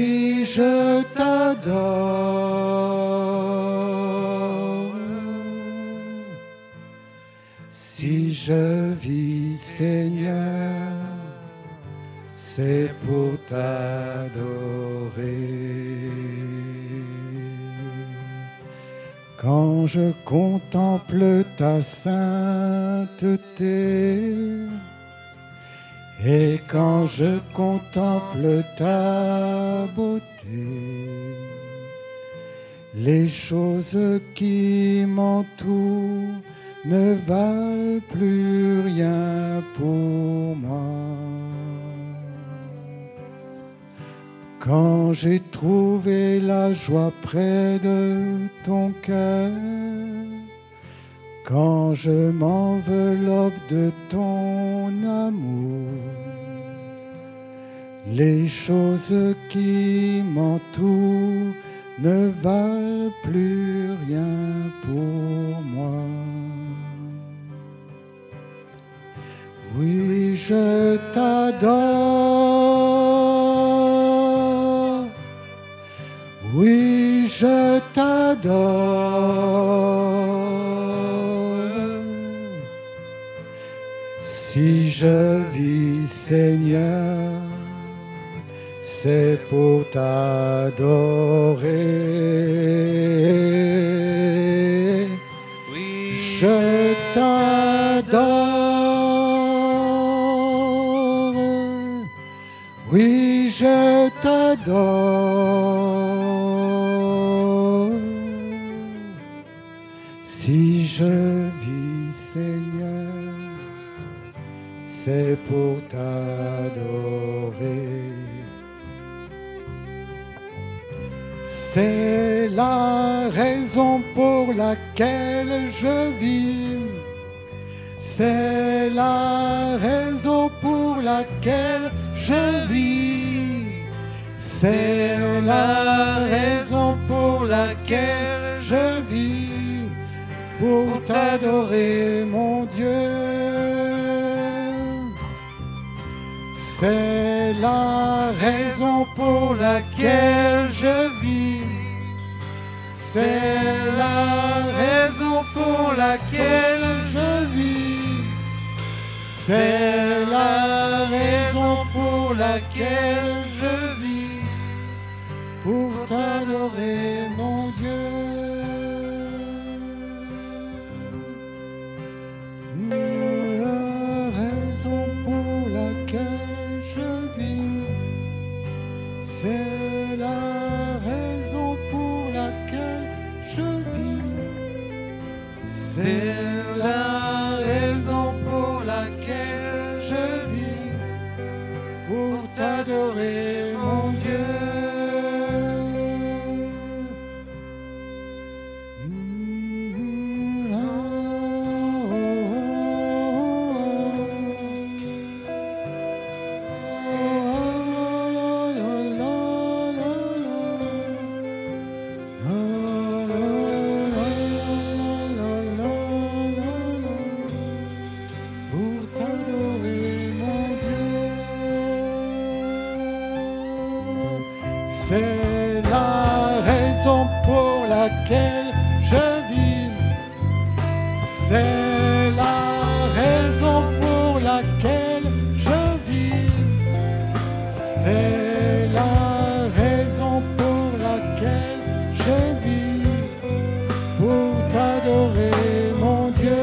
Si je vis, Seigneur, c'est pour t'adorer. Quand je contemple ta sainteté, et quand je contemple ta beauté, les choses qui m'entourent ne valent plus rien pour moi. Quand j'ai trouvé la joie près de ton cœur, quand je m'enveloppe de ton amour, les choses qui m'entourent ne valent plus rien pour moi. Oui, je t'adore. Oui, je t'adore. Si je vis, Seigneur, c'est pour t'adorer. Oui, Je t'adore. Oui, je t'adore. Si je vis, Seigneur, c'est pour t'adorer. C'est la raison pour laquelle je vis. C'est la raison pour laquelle je vis. C'est la raison pour laquelle je vis. Pour t'adorer, mon Dieu. C'est la raison pour laquelle je vis. C'est la raison pour laquelle je vis. C'est la raison pour laquelle je vis. Pour t'adorer, mon Dieu. La raison pour laquelle je vis. C'est la raison pour laquelle je vis. C'est la raison pour laquelle je vis. Pour t'adorer, mon Dieu. C'est la raison pour laquelle je vis. C'est la raison pour laquelle je vis. C'est la raison pour laquelle je vis. Pour t'adorer, mon Dieu.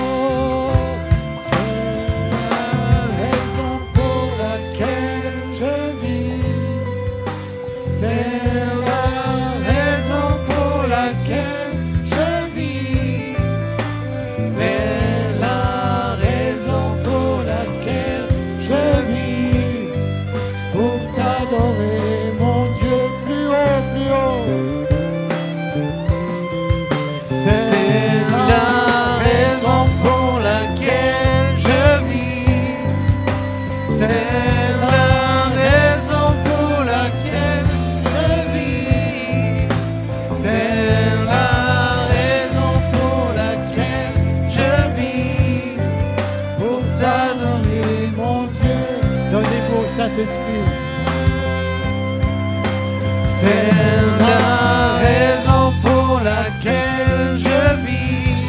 Oh, c'est la raison pour laquelle je vis. C'est la raison pour laquelle je vis. C'est la raison pour laquelle je vis. Pour t'adorer, mon Dieu, plus haut, plus haut. c'est la raison pour laquelle je vis. C'est la raison pour laquelle je vis. C'est la raison pour laquelle je vis. Pour t'adorer, mon Dieu. Donnez-vous au Saint-Esprit. C'est la raison pour laquelle je vis.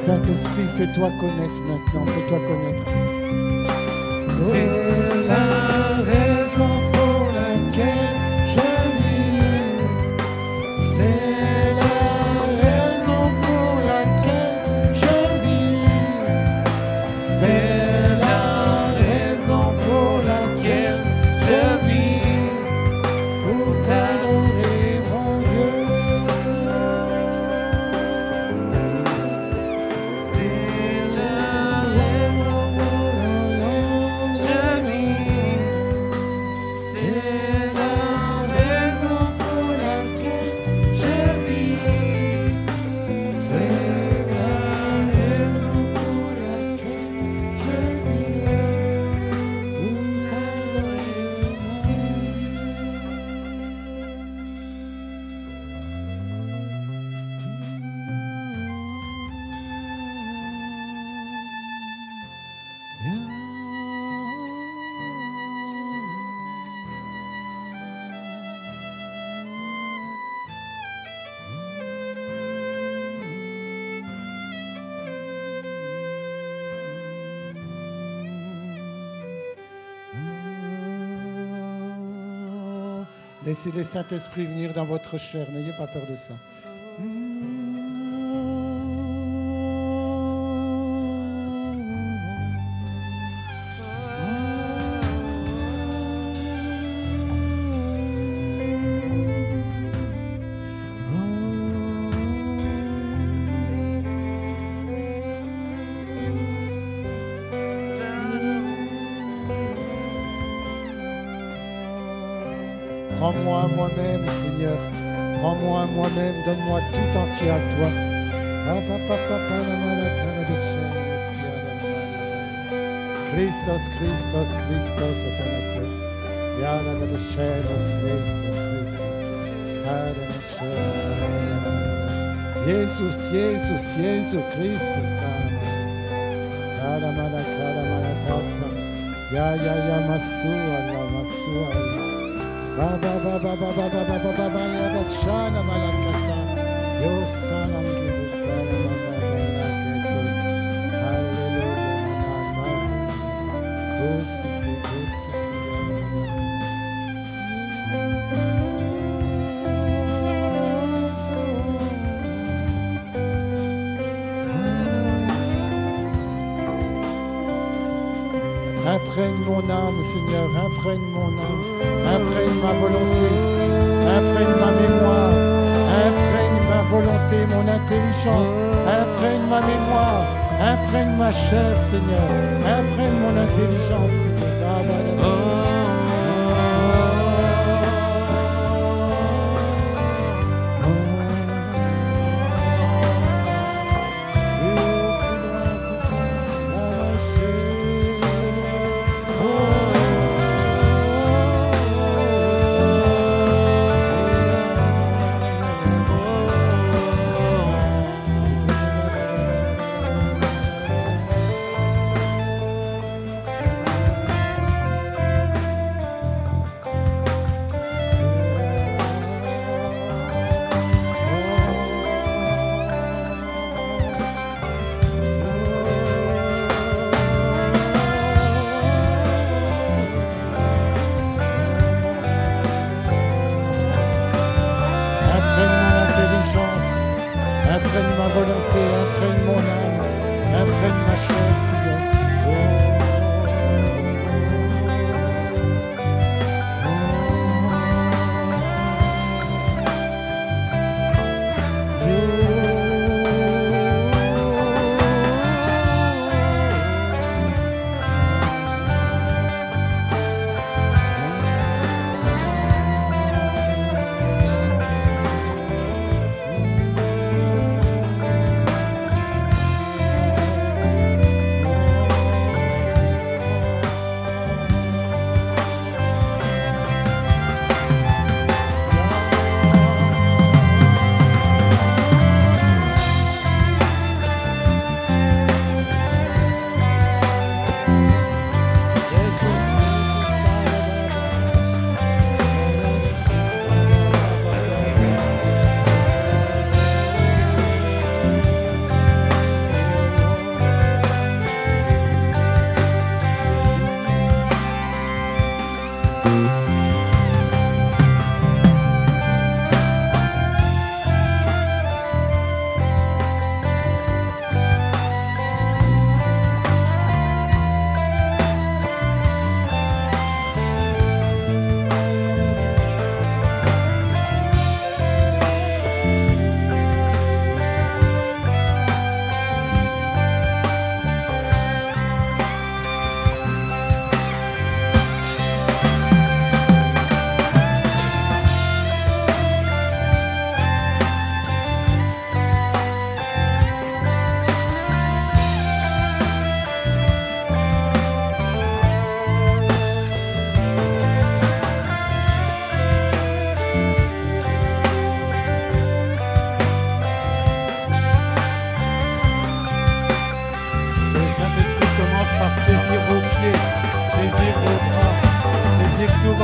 Saint-Esprit, fais-toi connaître maintenant, fais-toi connaître. C'est la raison pour laquelle je vis. C'est la raison pour laquelle je vis. C'est la raison pour laquelle je vis. Pour t'adorer, mon Dieu. C'est la raison pour laquelle je vis. C'est la raison pour laquelle je vis. C'est la raison pour laquelle je vis. Pour t'adorer, mon Laissez le Saint-Esprit venir dans votre chair, n'ayez pas peur de ça. Prends-moi à moi-même, Seigneur. Prends-moi à moi-même, donne-moi tout entier à toi. Christos, Christos, Christos, Athanatos. Yada the shadows, Christos, Christos. Jesus, Jesus, Jesus, Christus. Yada malakata. Ya, masu Allah, masu Allah. Baba, baba, baba, baba, baba, baba, ya shana malakata. Yo salam gibu salam malakatos. Hallelujah, masu. Kusi, kusi. Imprègne mon âme, Seigneur, imprègne mon âme, imprègne ma volonté, imprègne ma mémoire, imprègne ma volonté, mon intelligence, imprègne ma mémoire, imprègne ma chair, Seigneur, imprègne mon intelligence, Seigneur.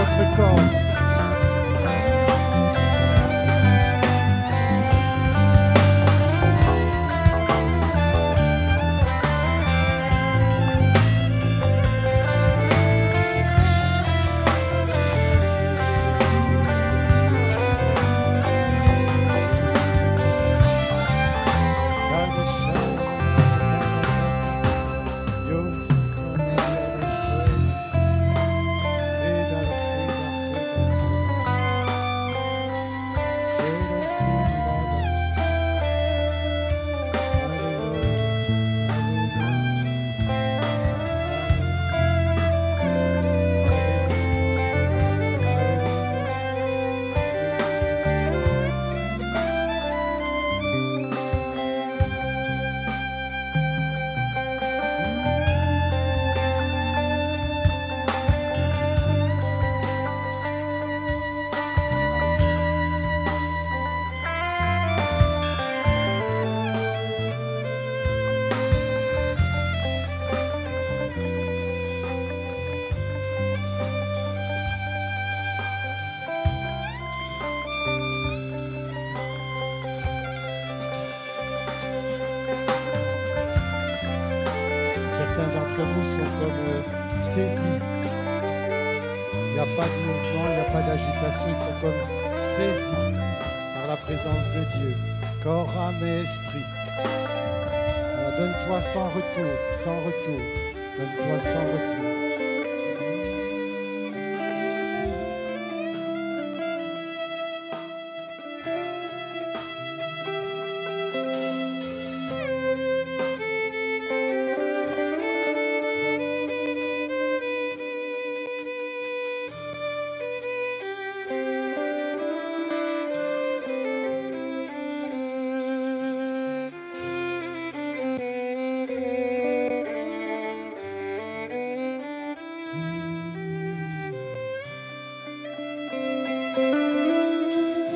votre corps. Certains d'entre vous sont comme saisis. Il n'y a pas de mouvement, il n'y a pas d'agitation, ils sont comme saisis par la présence de Dieu. Corps, âme et esprit. Alors, donne-toi sans retour, sans retour. Donne-toi sans retour.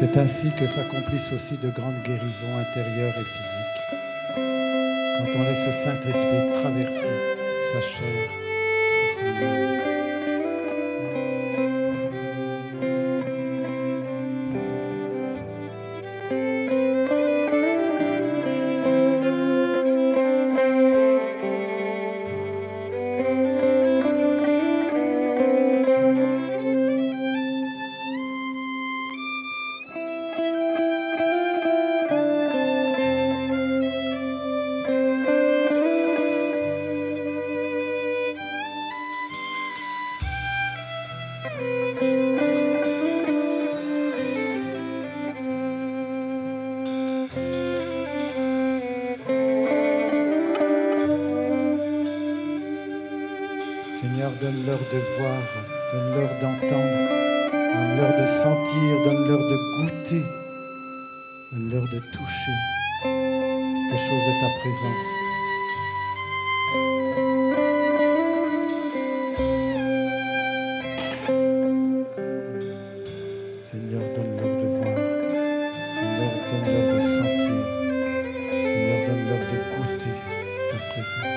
C'est ainsi que s'accomplissent aussi de grandes guérisons intérieures et physiques. Quand on laisse le Saint-Esprit traverser sa chair et son âme. Seigneur, donne-leur de voir, donne-leur d'entendre, donne-leur de sentir, donne-leur de goûter, donne-leur de toucher quelque chose de ta présence. Seigneur, donne-leur de voir, Seigneur, donne-leur de sentir, Seigneur, donne-leur de goûter ta présence.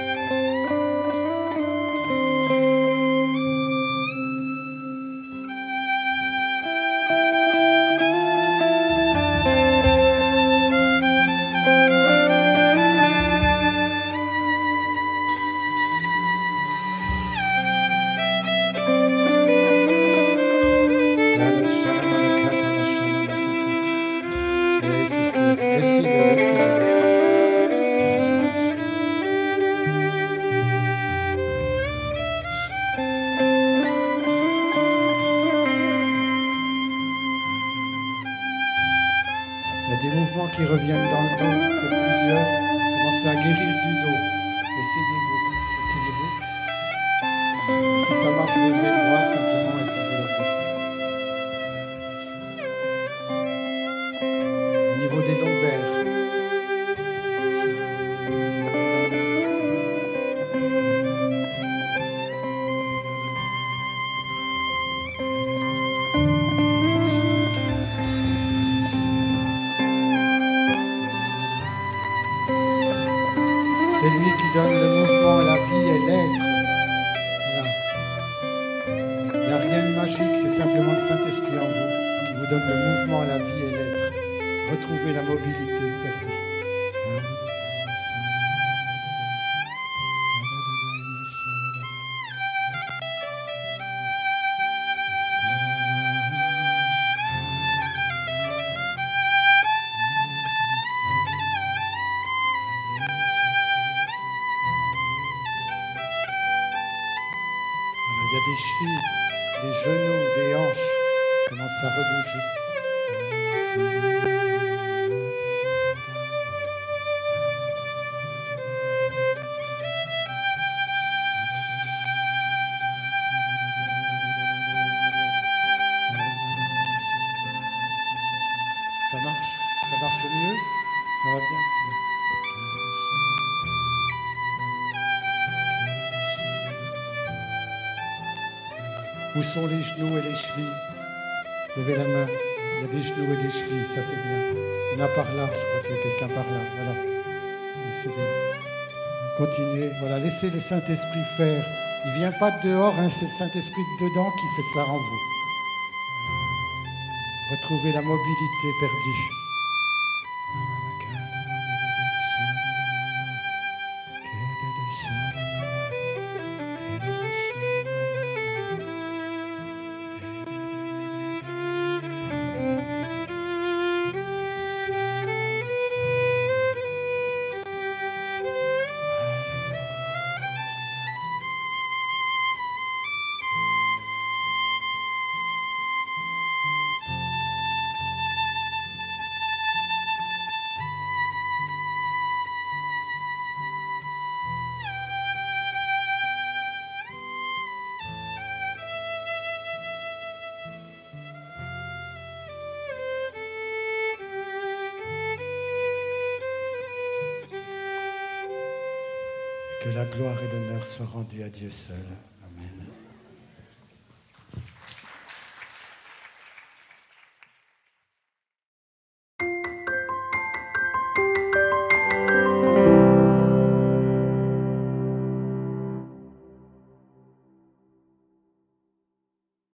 Il y a des mouvements qui reviennent dans le dos pour plusieurs. Commencez à guérir du dos. Essayez-vous. Essayez-vous. Si ça marche, vous levez le bras simplement et puis vous le baissez. Au niveau des lombaires. C'est lui qui donne le mouvement, la vie et l'être. Voilà. Il n'y a rien de magique. magique, c'est simplement le Saint-Esprit en vous qui vous donne le mouvement, la vie et l'être. Retrouvez la mobilité perdue. Il y a des chevilles, des genoux, des hanches qui commencent à rebouger. Ça marche mieux, ça va bien. Où sont les genoux et les chevilles? Levez la main. Il y a des genoux et des chevilles, ça c'est bien. Il y en a par là, je crois qu'il y a quelqu'un par là. Voilà. C'est bien. Continuez. Voilà, laissez le Saint-Esprit faire. Il ne vient pas de dehors, hein, c'est le Saint-Esprit de dedans qui fait ça en vous. Retrouvez la mobilité perdue. Que la gloire et l'honneur soient rendus à Dieu seul.